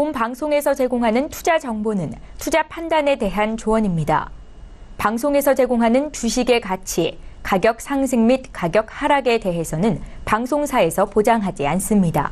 본 방송에서 제공하는 투자 정보는 투자 판단에 대한 조언입니다. 방송에서 제공하는 주식의 가치, 가격 상승 및 가격 하락에 대해서는 방송사에서 보장하지 않습니다.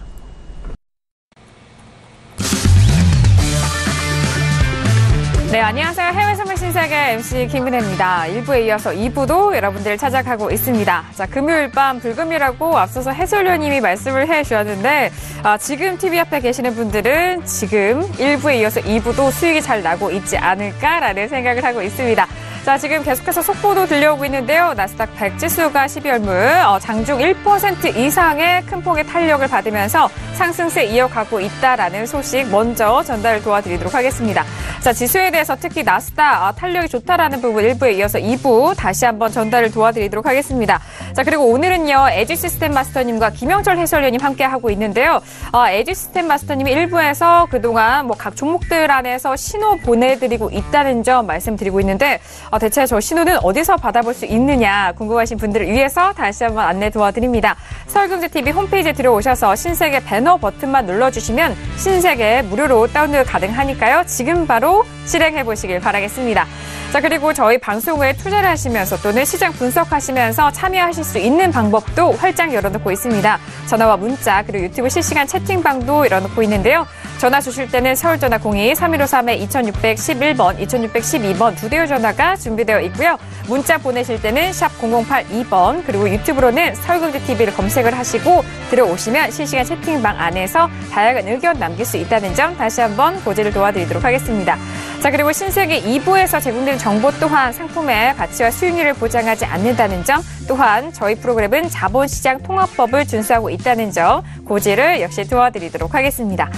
네, 안녕하세요. 해외 선물 신세계 MC 김은혜입니다. 1부에 이어서 2부도 여러분들 찾아가고 있습니다. 자, 금요일 밤 불금이라고 앞서서 해설위원님이 말씀을 해주셨는데 지금 TV 앞에 계시는 분들은 지금 1부에 이어서 2부도 수익이 잘 나고 있지 않을까라는 생각을 하고 있습니다. 자, 지금 계속해서 속보도 들려오고 있는데요. 나스닥 100 지수가 12월물 장중 1% 이상의 큰 폭의 탄력을 받으면서 상승세 이어가고 있다라는 소식 먼저 전달 도와드리도록 하겠습니다. 자, 지수에 대해서 특히 나스닥 탄력이 좋다라는 부분 1부에 이어서 2부 다시 한번 전달을 도와드리도록 하겠습니다. 자, 그리고 오늘은요. 에듀시스템 마스터님과 김영철 해설위원님 함께하고 있는데요. 에듀시스템 마스터님이 1부에서 그동안 각 종목들 안에서 신호 보내드리고 있다는 점 말씀드리고 있는데 대체 저 신호는 어디서 받아볼 수 있느냐 궁금하신 분들을 위해서 다시 한번 안내 도와드립니다. 서울경제TV 홈페이지에 들어오셔서 신세계 배너 버튼만 눌러주시면 신세계 무료로 다운로드 가능하니까요. 지금 바로 실행해보시길 바라겠습니다. 자, 그리고 저희 방송에 투자를 하시면서 또는 시장 분석하시면서 참여하실 수 있는 방법도 활짝 열어놓고 있습니다. 전화와 문자 그리고 유튜브 실시간 채팅방도 열어놓고 있는데요. 전화 주실 때는 서울전화 02-3153-2611번, 2612번 두 대의 전화가 준비되어 있고요. 문자 보내실 때는 샵 0082번 그리고 유튜브로는 서울경제TV를 검색을 하시고 들어오시면 실시간 채팅방 안에서 다양한 의견 남길 수 있다는 점 다시 한번 고지를 도와드리도록 하겠습니다. 자, 그리고 신세계 2부에서 제공되는 정보 또한 상품의 가치와 수익률을 보장하지 않는다는 점 또한 저희 프로그램은 자본시장 통합법을 준수하고 있다는 점 고지를 역시 도와드리도록 하겠습니다.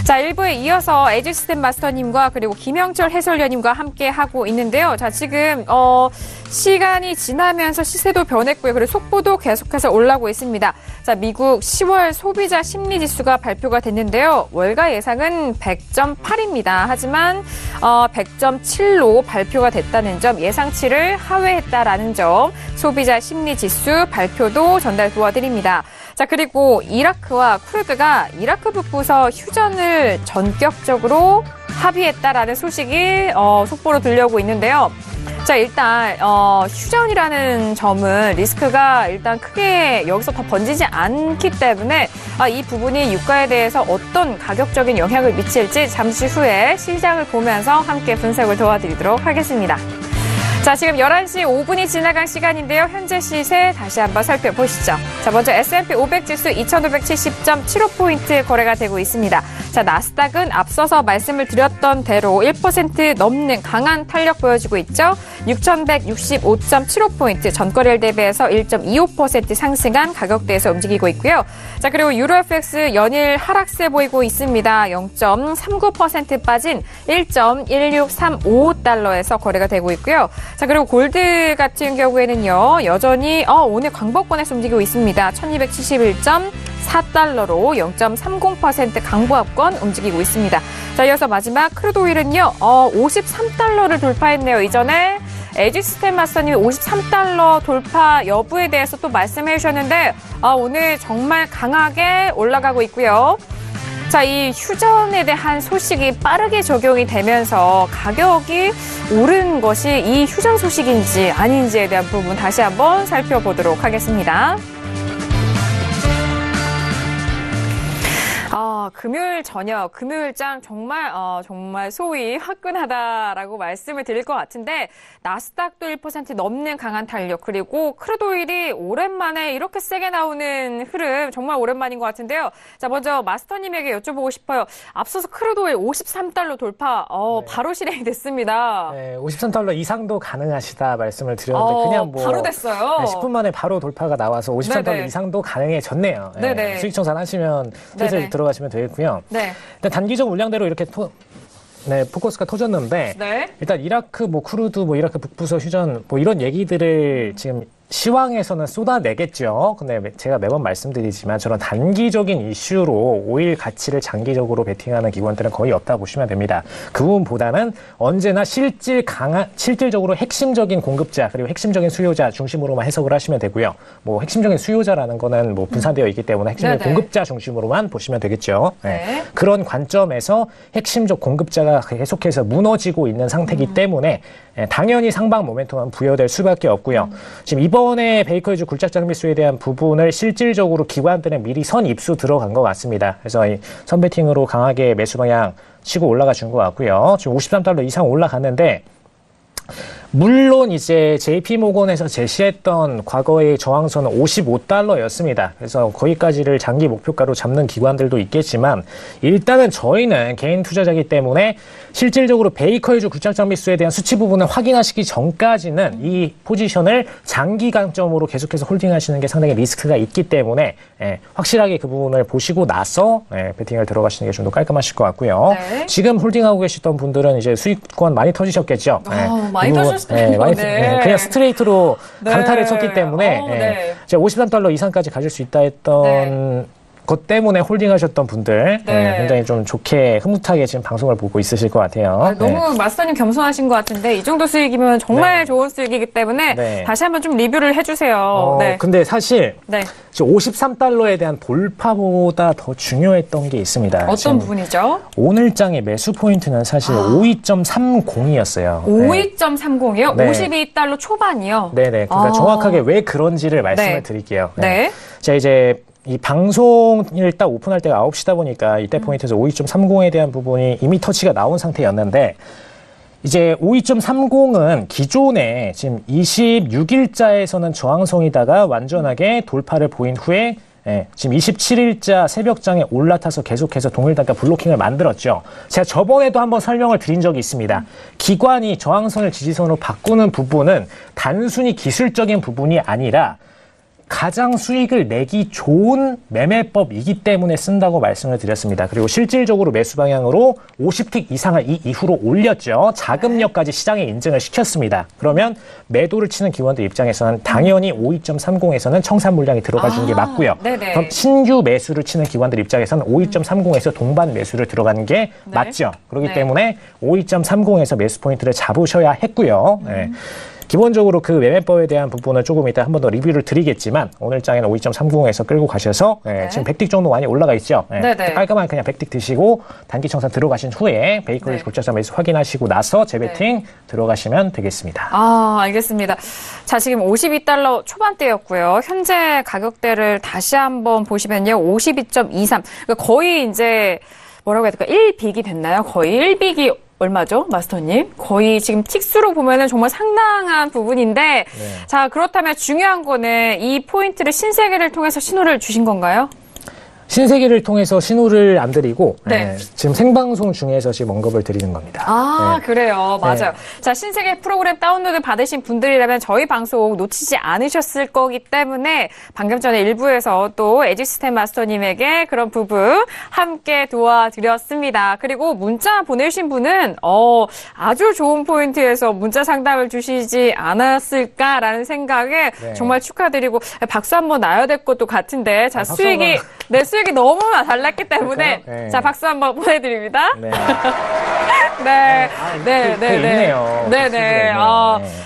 자, 1부에 이어서 에듀시스템 마스터님과 그리고 김영철 해설위원님과 함께 하고 있는데요. 자, 지금 시간이 지나면서 시세도 변했고요. 그리고 속보도 계속해서 올라오고 있습니다. 자, 미국 10월 소비자 심리지수가 발표가 됐는데요. 월가 예상은 100.8입니다. 하지만 100.7로 발표가 됐다는 점, 예상치를 하회했다라는 점, 소비자 심리지수 발표도 전달 도와드립니다. 자, 그리고 이라크와 쿠르드가 이라크 북부서 휴전을 전격적으로 합의했다라는 소식이 속보로 들려오고 있는데요. 자, 일단 휴전이라는 점은 리스크가 일단 크게 여기서 더 번지지 않기 때문에 이 부분이 유가에 대해서 어떤 가격적인 영향을 미칠지 잠시 후에 시장을 보면서 함께 분석을 도와드리도록 하겠습니다. 자, 지금 11시 5분이 지나간 시간인데요. 현재 시세 다시 한번 살펴보시죠. 자, 먼저 S&P 500 지수 2570.75포인트 거래가 되고 있습니다. 자, 나스닥은 앞서서 말씀을 드렸던 대로 1% 넘는 강한 탄력 보여주고 있죠. 6165.75포인트 전거래일 대비해서 1.25% 상승한 가격대에서 움직이고 있고요. 자, 그리고 유로 FX 연일 하락세 보이고 있습니다. 0.39% 빠진 1.1635달러에서 거래가 되고 있고요. 자, 그리고 골드 같은 경우에는요, 여전히 오늘 광복권에서 움직이고 있습니다. 1271.4달러로 0.30% 강보합권 움직이고 있습니다. 자, 이어서 마지막 크루드 오일은요, 53달러를 돌파했네요. 이전에 에듀시스템 마스터님이 53달러 돌파 여부에 대해서 또 말씀해 주셨는데 오늘 정말 강하게 올라가고 있고요. 자, 이 휴전에 대한 소식이 빠르게 적용이 되면서 가격이 오른 것이 이 휴전 소식인지 아닌지에 대한 부분 다시 한번 살펴보도록 하겠습니다. 금요일 저녁, 금요일장 정말 소위 화끈하다라고 말씀을 드릴 것 같은데 나스닥도 1% 넘는 강한 탄력 그리고 크루드 오일이 오랜만에 이렇게 세게 나오는 흐름 정말 오랜만인 것 같은데요. 자, 먼저 마스터님에게 여쭤보고 싶어요. 앞서서 크루드 오일 53달러 돌파 네. 바로 실행이 됐습니다. 네, 53달러 이상도 가능하시다 말씀을 드렸는데 그냥 바로 됐어요. 네, 10분 만에 바로 돌파가 나와서 53달러 네네. 이상도 가능해졌네요. 네, 네네. 수익 청산하시면 슬슬 들어가시면 되겠고요. 네. 일단 단기적 물량대로 이렇게 포커스가 터졌는데 네. 일단 이라크 쿠르드 이라크 북부서 휴전 이런 얘기들을 지금 시황에서는 쏟아내겠죠. 근데 제가 매번 말씀드리지만 저런 단기적인 이슈로 오일 가치를 장기적으로 베팅하는 기관들은 거의 없다고 보시면 됩니다. 그 부분보다는 언제나 실질적으로 핵심적인 공급자 그리고 핵심적인 수요자 중심으로만 해석을 하시면 되고요. 뭐 핵심적인 수요자라는 거는 뭐 분산되어 있기 때문에 핵심적인 공급자 중심으로만 보시면 되겠죠. 네. 그런 관점에서 핵심적 공급자가 계속해서 무너지고 있는 상태이기 때문에 당연히 상방 모멘텀은 부여될 수밖에 없고요. 지금 이번에 베이커 히즈 굴착 장비수에 대한 부분을 실질적으로 기관들은 미리 선 입수 들어간 것 같습니다. 그래서 이 선베팅으로 강하게 매수 방향 치고 올라가 준 것 같고요. 지금 $53 이상 올라갔는데 물론 이제 JP모건에서 제시했던 과거의 저항선은 $55였습니다. 그래서 거기까지를 장기 목표가로 잡는 기관들도 있겠지만 일단은 저희는 개인 투자자이기 때문에 실질적으로 베이커 히즈 굴착 장비수에 대한 수치 부분을 확인하시기 전까지는 이 포지션을 장기 관점으로 계속해서 홀딩하시는 게 상당히 리스크가 있기 때문에 확실하게 그 부분을 보시고 나서 베팅을 들어가시는 게 좀 더 깔끔하실 것 같고요. 네. 지금 홀딩하고 계시던 분들은 이제 수익권 많이 터지셨겠죠. 많이 터졌어요. 그냥 스트레이트로 강타를 쳤기 때문에 제가 $53 이상까지 가질 수 있다 했던 것 때문에 홀딩하셨던 분들 굉장히 좀 좋게 흐뭇하게 지금 방송을 보고 있으실 것 같아요. 너무 마스터님 겸손하신 것 같은데 이 정도 수익이면 정말 좋은 수익이기 때문에 다시 한번 좀 리뷰를 해주세요. 근데 사실 지금 $53에 대한 돌파보다 더 중요했던 게 있습니다. 어떤 부분이죠? 오늘장의 매수 포인트는 사실 52.30이었어요. 52.30이요? $52 초반이요? 네네. 그러니까 정확하게 왜 그런지를 말씀을 드릴게요. 자, 이제 이 방송을 딱 오픈할 때가 9시다 보니까 이때 포인트에서 52.30에 대한 부분이 이미 터치가 나온 상태였는데 이제 52.30은 기존에 지금 26일자에서는 저항성이다가 완전하게 돌파를 보인 후에 지금 27일자 새벽장에 올라타서 계속해서 동일단가 블로킹을 만들었죠. 제가 저번에도 한번 설명을 드린 적이 있습니다. 기관이 저항선을 지지선으로 바꾸는 부분은 단순히 기술적인 부분이 아니라 가장 수익을 내기 좋은 매매법이기 때문에 쓴다고 말씀을 드렸습니다. 그리고 실질적으로 매수 방향으로 50틱 이상을 이 이후로 올렸죠. 자금력까지 시장에 인증을 시켰습니다. 그러면 매도를 치는 기관들 입장에서는 당연히 52.30에서는 청산 물량이 들어가 주는 게 맞고요. 그럼 신규 매수를 치는 기관들 입장에서는 52.30에서 동반 매수를 들어가는 게 맞죠. 그렇기 때문에 52.30에서 매수 포인트를 잡으셔야 했고요. 기본적으로 그 매매법에 대한 부분은 조금 이따 한 번 더 리뷰를 드리겠지만 오늘장에는 52.30에서 끌고 가셔서 지금 100틱 정도 많이 올라가 있죠. 깔끔하게 그냥 100틱 드시고 단기 청산 들어가신 후에 베이커 히즈 굴착 장비수 확인하시고 나서 재배팅 들어가시면 되겠습니다. 알겠습니다. 자, 지금 $52 초반대였고요. 현재 가격대를 다시 한번 보시면요. 52.23. 그러니까 거의 이제 뭐라고 해야 될까? 1빅이 됐나요? 거의 1빅이 얼마죠, 마스터님? 거의 지금 틱수로 보면은 정말 상당한 부분인데, 자, 그렇다면 중요한 거는 이 포인트를 신세계를 통해서 신호를 주신 건가요? 신세계를 통해서 신호를 안 드리고 지금 생방송 중에서 지금 언급을 드리는 겁니다. 그래요. 맞아요. 자, 신세계 프로그램 다운로드 받으신 분들이라면 저희 방송 놓치지 않으셨을 거기 때문에 방금 전에 일부에서 또 에지스템 마스터님에게 그런 부분 함께 도와드렸습니다. 그리고 문자 보내신 분은 아주 좋은 포인트에서 문자 상담을 주시지 않았을까라는 생각에 정말 축하드리고 박수 한번 놔야 될 것도 같은데 자, 수익이 너무 달랐기 때문에 자, 박수 한번 보내드립니다.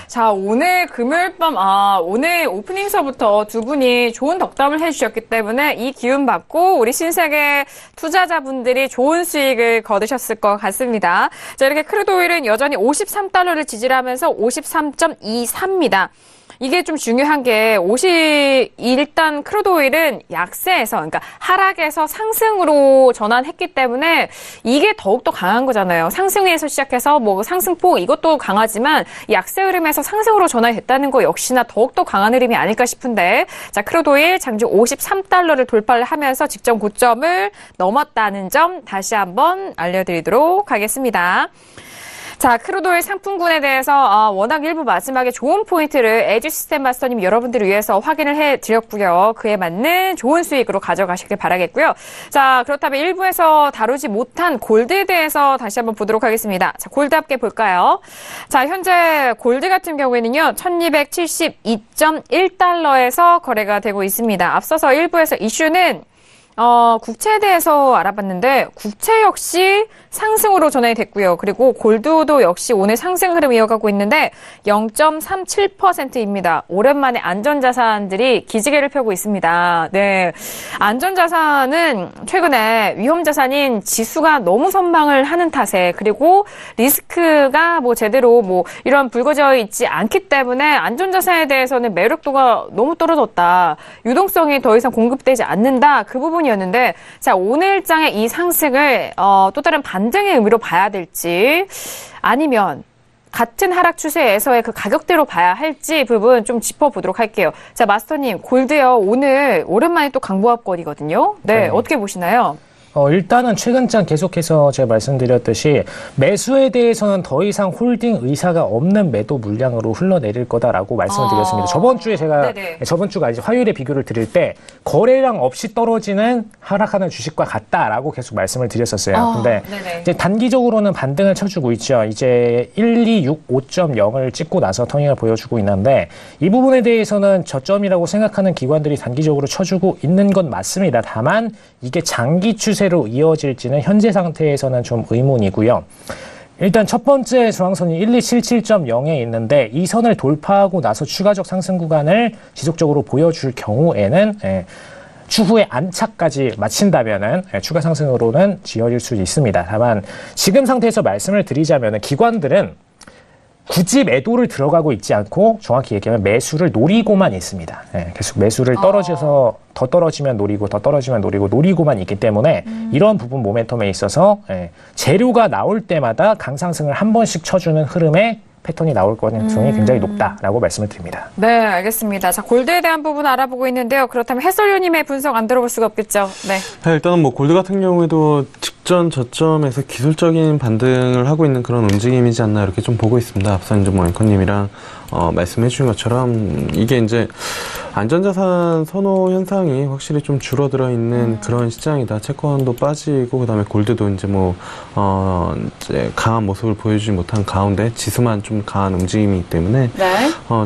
자, 오늘 금요일 밤 오늘 오프닝서부터 두 분이 좋은 덕담을 해주셨기 때문에 이 기운 받고 우리 신세계 투자자분들이 좋은 수익을 거두셨을 것 같습니다. 자, 이렇게 크루드 오일은 여전히 $53를 지지하면서 53.24입니다. 이게 좀 중요한 게 일단 크루드 오일은 약세에서 그러니까 하락에서 상승으로 전환했기 때문에 이게 더욱더 강한 거잖아요. 상승에서 시작해서 뭐 상승폭 이것도 강하지만 약세 흐름에서 상승으로 전환이 됐다는 거 역시나 더욱더 강한 흐름이 아닐까 싶은데 자, 크루드 오일 장중 $53를 돌파를 하면서 직전 고점을 넘었다는 점 다시 한번 알려드리도록 하겠습니다. 자, 크루도일 상품군에 대해서 워낙 일부 마지막에 좋은 포인트를 에지 시스템 마스터님 여러분들을 위해서 확인을 해드렸고요. 그에 맞는 좋은 수익으로 가져가시길 바라겠고요. 자, 그렇다면 1부에서 다루지 못한 골드에 대해서 다시 한번 보도록 하겠습니다. 자, 골드 함께 볼까요? 자, 현재 골드 같은 경우에는요, 1272.1달러에서 거래가 되고 있습니다. 앞서서 1부에서 이슈는 국채에 대해서 알아봤는데 국채 역시 상승으로 전환이 됐고요. 그리고 골드도 역시 오늘 상승 흐름 이어가고 있는데 0.37%입니다. 오랜만에 안전자산들이 기지개를 펴고 있습니다. 네, 안전자산은 최근에 위험자산인 지수가 너무 선방을 하는 탓에 그리고 리스크가 제대로 이런 불거져 있지 않기 때문에 안전자산에 대해서는 매력도가 너무 떨어졌다. 유동성이 더 이상 공급되지 않는다. 그 부분이었는데 자, 오늘장의 이 상승을 또 다른 반등의 의미로 봐야 될지 아니면 같은 하락 추세에서의 그 가격대로 봐야 할지 부분 좀 짚어보도록 할게요. 자, 마스터님, 골드요. 오늘 오랜만에 또 강보합권이거든요. 네, 어떻게 보시나요? 일단은 최근장 계속해서 제가 말씀드렸듯이 매수에 대해서는 더 이상 홀딩 의사가 없는 매도 물량으로 흘러내릴 거다라고 말씀을 드렸습니다. 저번 주에 저번 주가 이제 화요일에 비교를 드릴 때 거래량 없이 떨어지는 하락하는 주식과 같다라고 계속 말씀을 드렸었어요. 근데 이제 단기적으로는 반등을 쳐주고 있죠. 이제 1265.0을 찍고 나서 터닝을 보여주고 있는데 이 부분에 대해서는 저점이라고 생각하는 기관들이 단기적으로 쳐주고 있는 건 맞습니다. 다만 이게 장기 추세로 이어질지는 현재 상태에서는 좀 의문이고요. 일단 첫 번째 저항선이 1277.0에 있는데 이 선을 돌파하고 나서 추가적 상승 구간을 지속적으로 보여줄 경우에는 추후에 안착까지 마친다면은 추가 상승으로는 지어질 수 있습니다. 다만 지금 상태에서 말씀을 드리자면은 기관들은 굳이 매도를 들어가고 있지 않고 정확히 얘기하면 매수를 노리고만 있습니다. 계속 매수를 떨어져서 더 떨어지면 노리고 더 떨어지면 노리고만 있기 때문에 이런 부분 모멘텀에 있어서 재료가 나올 때마다 강상승을 한 번씩 쳐주는 흐름에 패턴이 나올 가능성이 굉장히 높다라고 말씀을 드립니다. 네, 알겠습니다. 자, 골드에 대한 부분 알아보고 있는데요. 그렇다면 해설위원님의 분석 안 들어볼 수가 없겠죠? 네. 일단은 골드 같은 경우에도 직전 저점에서 기술적인 반등을 하고 있는 그런 움직임이지 않나 이렇게 좀 보고 있습니다. 앞서 이제 앵커님이랑 말씀해 주신 것처럼 이게 이제 안전자산 선호 현상이 확실히 좀 줄어들어 있는 그런 시장이다. 채권도 빠지고 그다음에 골드도 이제 이제 강한 모습을 보여주지 못한 가운데 지수만 좀 강한 움직임이기 때문에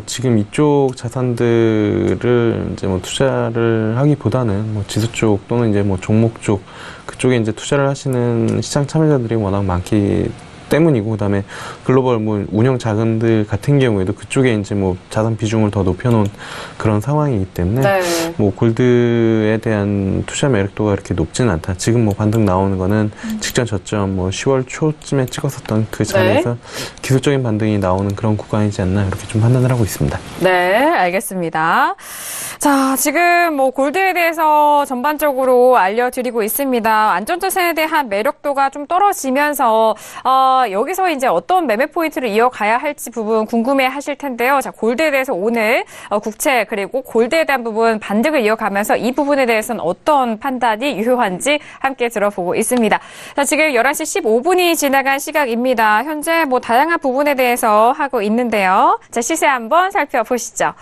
지금 이쪽 자산들을 이제 투자를 하기보다는 지수 쪽 또는 이제 종목 쪽 그쪽에 이제 투자를 하시는 시장 참여자들이 워낙 많기 때문이고, 그다음에 글로벌 운영 자금들 같은 경우에도 그쪽에 이제 자산 비중을 더 높여놓은 그런 상황이기 때문에 골드에 대한 투자 매력도가 그렇게 높지는 않다. 지금 반등 나오는 거는 직전 저점 10월 초쯤에 찍었었던 그 자리에서 기술적인 반등이 나오는 그런 구간이지 않나 이렇게 좀 판단을 하고 있습니다. 네, 알겠습니다. 자, 지금 골드에 대해서 전반적으로 알려드리고 있습니다. 안전자산에 대한 매력도가 좀 떨어지면서 여기서 이제 어떤 매매 포인트를 이어가야 할지 부분 궁금해 하실 텐데요. 자, 골드에 대해서 오늘 국채 그리고 골드에 대한 부분 반등을 이어가면서 이 부분에 대해서는 어떤 판단이 유효한지 함께 들어보고 있습니다. 자, 지금 11시 15분이 지나간 시각입니다. 현재 다양한 부분에 대해서 하고 있는데요. 자, 시세 한번 살펴보시죠.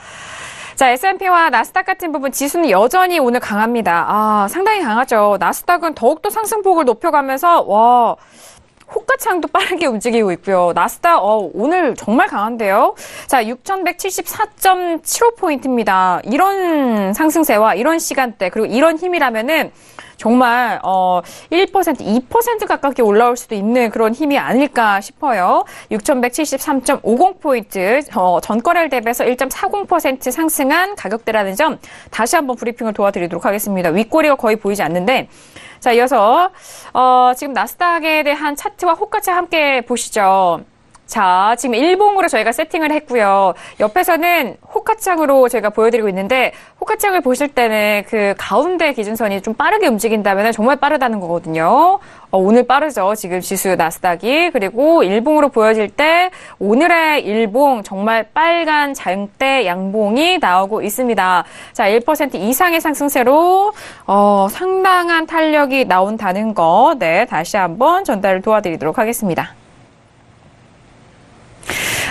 자, S&P와 나스닥 같은 부분 지수는 여전히 오늘 강합니다. 상당히 강하죠. 나스닥은 더욱더 상승폭을 높여가면서 호가창도 빠르게 움직이고 있고요. 나스닥 오늘 정말 강한데요. 자, 6,174.75포인트입니다. 이런 상승세와 이런 시간대 그리고 이런 힘이라면은 정말 1%, 2% 가깝게 올라올 수도 있는 그런 힘이 아닐까 싶어요. 6,173.50포인트 전거래일 대비해서 1.40% 상승한 가격대라는 점 다시 한번 브리핑을 도와드리도록 하겠습니다. 윗꼬리가 거의 보이지 않는데 자, 이어서 지금 나스닥에 대한 차트와 호가차 함께 보시죠. 자, 지금 일봉으로 저희가 세팅을 했고요. 옆에서는 호가창으로 저희가 보여드리고 있는데 호가창을 보실 때는 그 가운데 기준선이 좀 빠르게 움직인다면 정말 빠르다는 거거든요. 오늘 빠르죠. 지금 지수 나스닥이. 그리고 일봉으로 보여질 때 오늘의 일봉 정말 빨간 장대 양봉이 나오고 있습니다. 자, 1% 이상의 상승세로 상당한 탄력이 나온다는 거 다시 한번 전달을 도와드리도록 하겠습니다.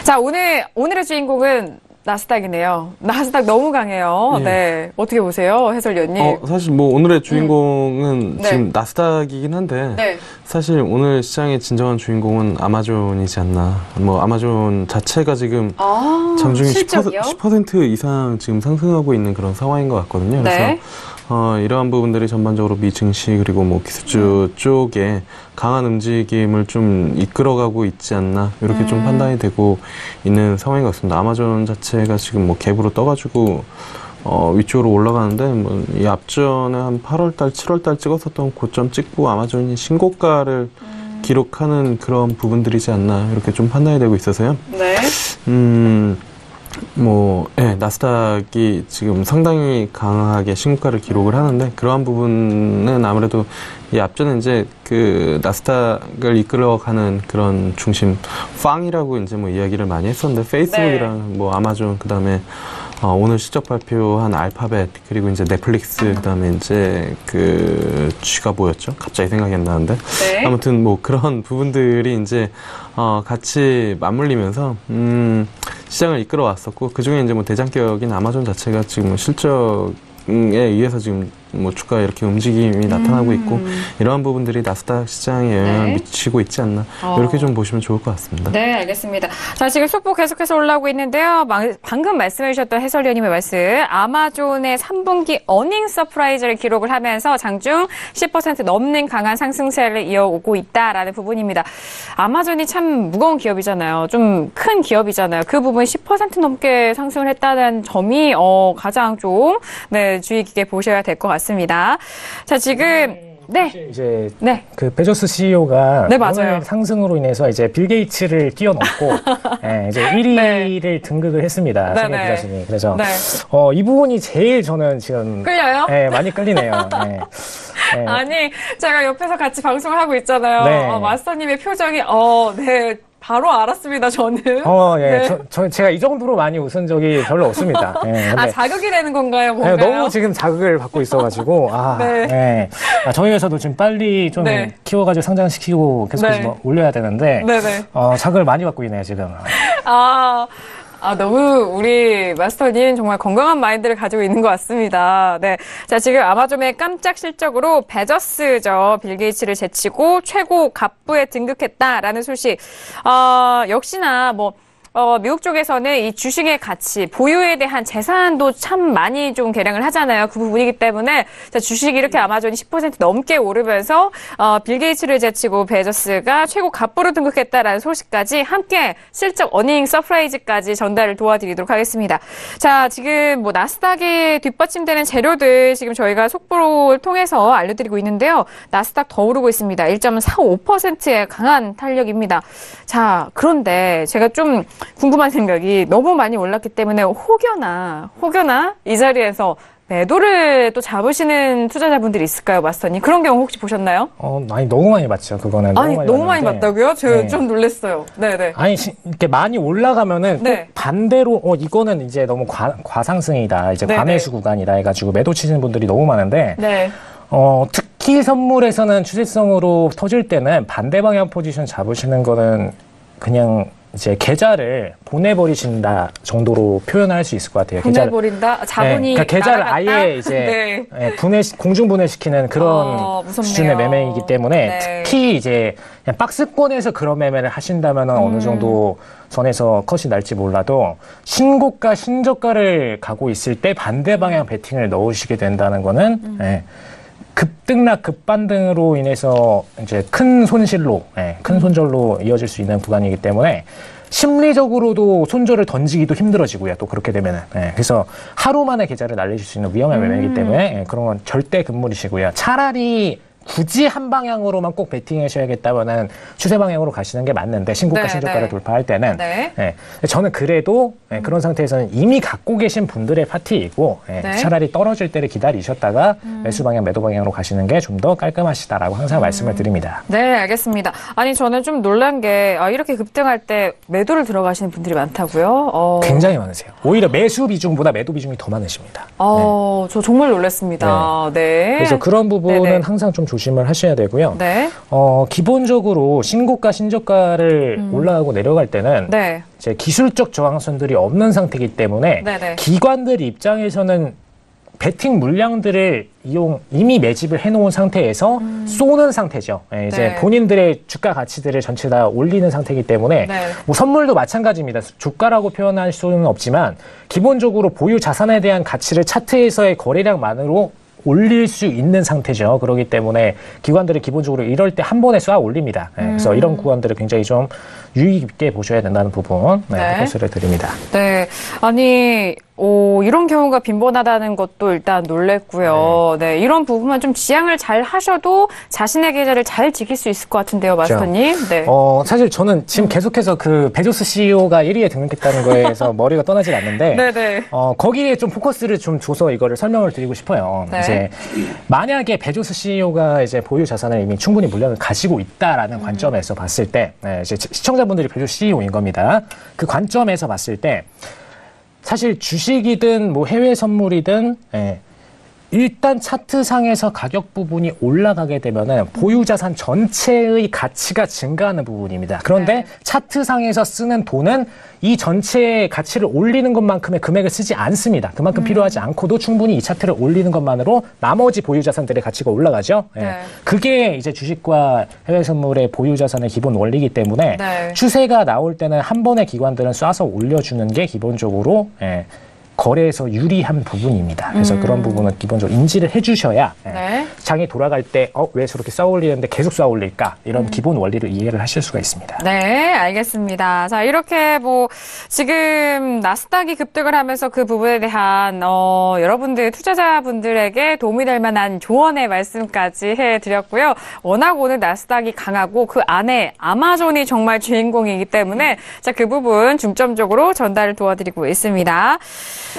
자, 오늘의 주인공은 나스닥이네요. 나스닥 너무 강해요. 예. 네. 어떻게 보세요, 해설위원님? 사실 뭐 오늘의 주인공은 네. 지금 나스닥이긴 한데 네. 사실 오늘 시장의 진정한 주인공은 아마존이지 않나. 뭐 아마존 자체가 지금 장중에 실적이요? 10% 이상 지금 상승하고 있는 그런 상황인 것 같거든요. 그래서 네. 이러한 부분들이 전반적으로 미 증시 그리고 뭐 기술주 쪽에 강한 움직임을 좀 이끌어가고 있지 않나 이렇게 좀 판단이 되고 있는 상황인 것 같습니다. 아마존 자체가 지금 뭐 갭으로 떠가지고 위쪽으로 올라가는데 뭐 이 앞전에 한 8월달, 7월달 찍었었던 고점 찍고 아마존이 신고가를 기록하는 그런 부분들이지 않나 이렇게 좀 판단이 되고 있어서요. 네. 나스닥이 지금 상당히 강하게 신고가를 기록을 하는데 그러한 부분은 아무래도 이 앞전에 이제 그 나스닥을 이끌어가는 그런 중심 팡이라고 이제 뭐 이야기를 많이 했었는데 페이스북이랑 뭐 아마존 그다음에 오늘 실적 발표한 알파벳 그리고 이제 넷플릭스 그다음에 이제 그 G가 뭐였죠? 갑자기 생각이 안 나는데 네. 아무튼 뭐 그런 부분들이 이제 같이 맞물리면서 시장을 이끌어 왔었고 그 중에 이제 뭐 대장격인 아마존 자체가 지금 실적에 의해서 지금 뭐 주가에 이렇게 움직임이 나타나고 있고 이러한 부분들이 나스닥 시장에 영향을 미치고 있지 않나 이렇게 좀 보시면 좋을 것 같습니다. 네, 알겠습니다. 자, 지금 속보 계속해서 올라오고 있는데요. 방금 말씀해 주셨던 해설위원님의 말씀, 아마존의 3분기 어닝 서프라이즈를 기록을 하면서 장중 10% 넘는 강한 상승세를 이어오고 있다라는 부분입니다. 아마존이 참 무거운 기업이잖아요. 좀 큰 기업이잖아요. 그 부분 10% 넘게 상승을 했다는 점이 가장 좀 주의 깊게 보셔야 될 것 같습니다. 자, 지금 이제 그 베조스 CEO가 네, 맞아요. 오늘 상승으로 인해서 이제 빌 게이츠를 뛰어넘고 이제 1위를 등극을 했습니다. 세계 부자순위. 그래서 이 부분이 제일 저는 지금 끌려요? 네, 많이 끌리네요. 네. 아니, 제가 옆에서 같이 방송을 하고 있잖아요. 마스터님의 표정이 바로 알았습니다, 저는. 제가 이 정도로 많이 웃은 적이 별로 없습니다. 자극이 되는 건가요, 뭔가요? 너무 지금 자극을 받고 있어가지고, 저희 회사도 지금 빨리 좀 키워가지고 상장시키고 계속 올려야 되는데, 자극을 많이 받고 있네요, 지금. 너무 우리 마스터님 정말 건강한 마인드를 가지고 있는 것 같습니다. 네. 자, 지금 아마존의 깜짝 실적으로 베저스죠. 빌 게이츠를 제치고 최고 갑부에 등극했다라는 소식. 역시나 미국 쪽에서는 이 주식의 가치, 보유에 대한 재산도 참 많이 좀 계량을 하잖아요. 그 부분이기 때문에 주식이 이렇게 아마존이 10% 넘게 오르면서 빌 게이츠를 제치고 베조스가 최고 갑부로 등극했다라는 소식까지 함께 실적 어닝 서프라이즈까지 전달을 도와드리도록 하겠습니다. 자, 지금 나스닥에 뒷받침되는 재료들 지금 저희가 속보를 통해서 알려드리고 있는데요. 나스닥 더 오르고 있습니다. 1.45%의 강한 탄력입니다. 자, 그런데 제가 좀 궁금한 생각이 너무 많이 올랐기 때문에 혹여나 이 자리에서 매도를 또 잡으시는 투자자분들이 있을까요, 마스터님? 그런 경우 혹시 보셨나요? 너무 많이 봤죠, 그거는. 너무 많이 봤다고요? 제가 좀 놀랐어요. 네네. 이렇게 많이 올라가면은 꼭 반대로, 이거는 이제 너무 과상승이다, 이제 과매수 구간이다 해가지고 매도 치시는 분들이 너무 많은데, 특히 선물에서는 추세성으로 터질 때는 반대 방향 포지션 잡으시는 거는 그냥 이제 계좌를 보내버리신다 정도로 표현할 수 있을 것 같아요. 보내버린다? 자본이 그러니까 계좌를 날아갔다? 아예 이제 공중분해시키는 그런 수준의 매매이기 때문에 특히 이제 그냥 박스권에서 그런 매매를 하신다면 어느 정도 선에서 컷이 날지 몰라도 신고가, 신저가를 가고 있을 때 반대 방향 베팅을 넣으시게 된다는 거는 급등락, 급반등으로 인해서 이제 큰 손실로, 큰 손절로 이어질 수 있는 구간이기 때문에 심리적으로도 손절을 던지기도 힘들어지고요. 또 그렇게 되면은. 그래서 하루 만에 계좌를 날리실 수 있는 위험한 매매이기 때문에 그런 건 절대 금물이시고요. 차라리 굳이 한 방향으로만 꼭 베팅하셔야겠다면은 추세 방향으로 가시는 게 맞는데 신고가 신저가를 돌파할 때는 저는 그래도 그런 상태에서는 이미 갖고 계신 분들의 파티이고 차라리 떨어질 때를 기다리셨다가 매수 방향 매도 방향으로 가시는 게 좀 더 깔끔하시다라고 항상 말씀을 드립니다. 네, 알겠습니다. 아니 저는 좀 놀란 게 이렇게 급등할 때 매도를 들어가시는 분들이 많다고요? 굉장히 많으세요. 오히려 매수 비중보다 매도 비중이 더 많으십니다. 저 정말 놀랐습니다. 그래서 그런 부분은 항상 좀 조심을 하셔야 되고요. 네. 기본적으로 신고가, 신저가를 올라가고 내려갈 때는 네. 이제 기술적 저항선들이 없는 상태이기 때문에 네네. 기관들 입장에서는 베팅 물량들을 이미 매집을 해놓은 상태에서 쏘는 상태죠. 예, 이제 네. 본인들의 주가 가치들을 전체 다 올리는 상태이기 때문에 네. 뭐 선물도 마찬가지입니다. 주가라고 표현할 수는 없지만 기본적으로 보유 자산에 대한 가치를 차트에서의 거래량만으로 올릴 수 있는 상태죠. 그렇기 때문에 기관들이 기본적으로 이럴 때 한 번에 쏴 올립니다. 네, 그래서 이런 구간들을 굉장히 좀 유의 깊게 보셔야 된다는 부분 말씀을 드립니다. 네. 아니, 이런 경우가 빈번하다는 것도 일단 놀랬고요. 네. 이런 부분만 좀 지양을 잘 하셔도 자신의 계좌를 잘 지킬 수 있을 것 같은데요, 마스터님. 네. 사실 저는 지금 계속해서 그 베조스 CEO가 1위에 등극했다는 거에서 머리가 떠나질 않는데, 네네. 거기에 좀 포커스를 좀 줘서 이거를 설명을 드리고 싶어요. 네. 이제 만약에 베조스 CEO가 이제 보유 자산을 이미 충분히 물량을 가지고 있다라는 관점에서 봤을 때, 이제 시청자분들이 베조스 CEO인 겁니다. 그 관점에서 봤을 때, 사실 주식이든 뭐 해외 선물이든 일단 차트상에서 가격 부분이 올라가게 되면은 보유자산 전체의 가치가 증가하는 부분입니다. 그런데 차트상에서 쓰는 돈은 이 전체의 가치를 올리는 것만큼의 금액을 쓰지 않습니다. 그만큼 필요하지 않고도 충분히 이 차트를 올리는 것만으로 나머지 보유자산들의 가치가 올라가죠. 그게 이제 주식과 해외 선물의 보유자산의 기본 원리이기 때문에 추세가 나올 때는 한 번에 기관들은 쏴서 올려주는 게 기본적으로 거래에서 유리한 부분입니다. 그래서 그런 부분은 기본적으로 인지를 해주셔야 장이 돌아갈 때 왜 저렇게 쏴올리는데 계속 쏴올릴까 이런 기본 원리를 이해를 하실 수가 있습니다. 네, 알겠습니다. 자, 이렇게 뭐 지금 나스닥이 급등을 하면서 그 부분에 대한 여러분들 투자자분들에게 도움이 될 만한 조언의 말씀까지 해드렸고요. 워낙 오늘 나스닥이 강하고 그 안에 아마존이 정말 주인공이기 때문에 자, 그 부분 중점적으로 전달을 도와드리고 있습니다.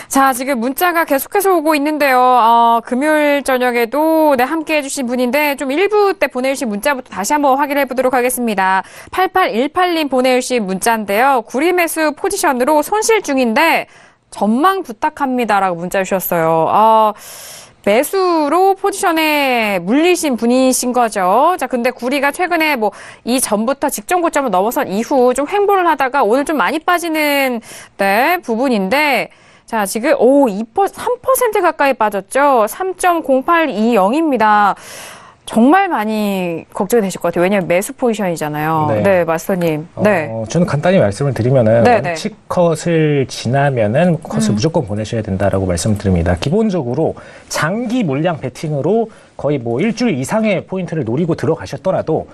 자, 지금 문자가 계속해서 오고 있는데요. 금요일 저녁에도 함께 해주신 분인데 좀 1부 때 보내주신 문자부터 다시 한번 확인해 보도록 하겠습니다. 8818님 보내주신 문자인데요. 구리 매수 포지션으로 손실 중인데 전망 부탁합니다라고 문자 주셨어요. 매수로 포지션에 물리신 분이신 거죠. 자, 근데 구리가 최근에 뭐 이전부터 직전 고점을 넘어선 이후 좀 횡보를 하다가 오늘 좀 많이 빠지는 부분인데 자, 지금 3% 가까이 빠졌죠. 3.0820입니다. 정말 많이 걱정이 되실 것 같아요. 왜냐하면 매수 포지션이잖아요. 네, 마스터님. 네. 저는 간단히 말씀을 드리면은 원칙 컷을 지나면은 컷을 무조건 보내셔야 된다라고 말씀드립니다. 기본적으로 장기 물량 베팅으로 거의 뭐 일주일 이상의 포인트를 노리고 들어가셨더라도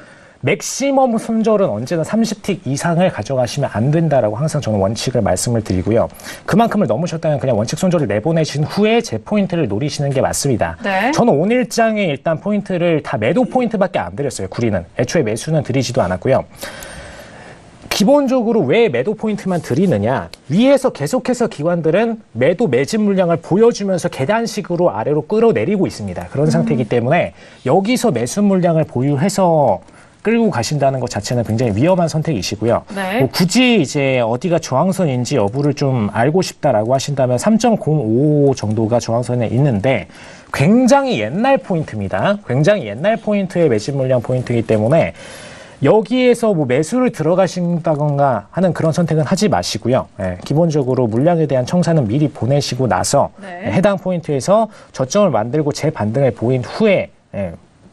맥시멈 손절은 언제나 30틱 이상을 가져가시면 안 된다라고 항상 저는 원칙을 말씀을 드리고요. 그만큼을 넘으셨다면 그냥 원칙 손절을 내보내신 후에 제 포인트를 노리시는 게 맞습니다. 저는 오늘장에 일단 포인트를 다 매도 포인트밖에 안 드렸어요. 구리는. 애초에 매수는 드리지도 않았고요. 기본적으로 왜 매도 포인트만 드리느냐. 위에서 계속해서 기관들은 매도 매집 물량을 보여주면서 계단식으로 아래로 끌어내리고 있습니다. 그런 상태이기 때문에 여기서 매수 물량을 보유해서 끌고 가신다는 것 자체는 굉장히 위험한 선택이시고요. 뭐 굳이 이제 어디가 저항선인지 여부를 좀 알고 싶다라고 하신다면 3.05 정도가 저항선에 있는데 굉장히 옛날 포인트입니다. 굉장히 옛날 포인트의 매집 물량 포인트이기 때문에 여기에서 뭐 매수를 들어가신다거나 하는 그런 선택은 하지 마시고요. 기본적으로 물량에 대한 청산은 미리 보내시고 나서 해당 포인트에서 저점을 만들고 재반등을 보인 후에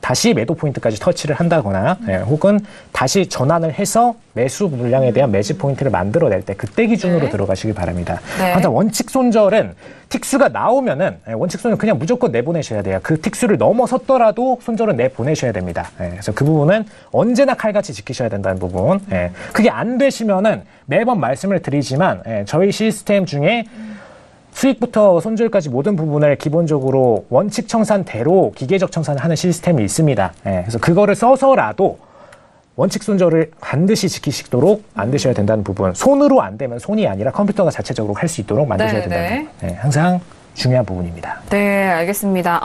다시 매도 포인트까지 터치를 한다거나 혹은 다시 전환을 해서 매수 물량에 대한 매집 포인트를 만들어낼 때 그때 기준으로 들어가시길 바랍니다. 하지만 원칙 손절은 틱수가 나오면은 원칙 손절 그냥 무조건 내보내셔야 돼요. 그 틱수를 넘어섰더라도 손절은 내보내셔야 됩니다. 그래서 그 부분은 언제나 칼같이 지키셔야 된다는 부분. 그게 안 되시면은 매번 말씀을 드리지만 저희 시스템 중에 수익부터 손절까지 모든 부분을 기본적으로 원칙 청산대로 기계적 청산을 하는 시스템이 있습니다. 그래서 그거를 써서라도 원칙 손절을 반드시 지키시도록 만드셔야 된다는 부분. 손으로 안 되면 손이 아니라 컴퓨터가 자체적으로 할 수 있도록 만드셔야 된다는 부분. 항상 중요한 부분입니다. 네, 알겠습니다.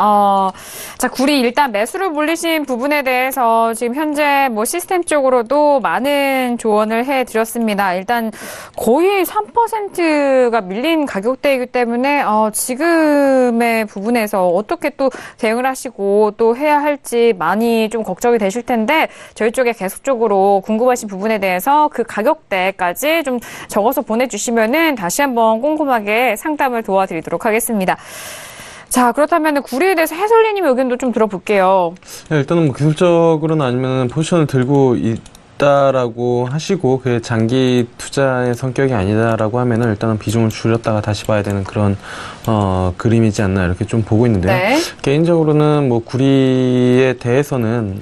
자, 구리 일단 매수를 물리신 부분에 대해서 지금 현재 뭐 시스템 쪽으로도 많은 조언을 해드렸습니다. 일단 거의 3%가 밀린 가격대이기 때문에 지금의 부분에서 어떻게 또 대응을 하시고 또 해야 할지 많이 좀 걱정이 되실 텐데 저희 쪽에 계속적으로 궁금하신 부분에 대해서 그 가격대까지 좀 적어서 보내주시면은 다시 한번 꼼꼼하게 상담을 도와드리도록 하겠습니다. 자, 그렇다면 구리에 대해서 해설위님 의견도 좀 들어볼게요. 네, 일단은 뭐 기술적으로는 아니면 포지션을 들고 있다라고 하시고 그게 장기 투자의 성격이 아니다라고 하면은 일단은 비중을 줄였다가 다시 봐야 되는 그런 그림이지 않나 이렇게 좀 보고 있는데요. 네. 개인적으로는 뭐 구리에 대해서는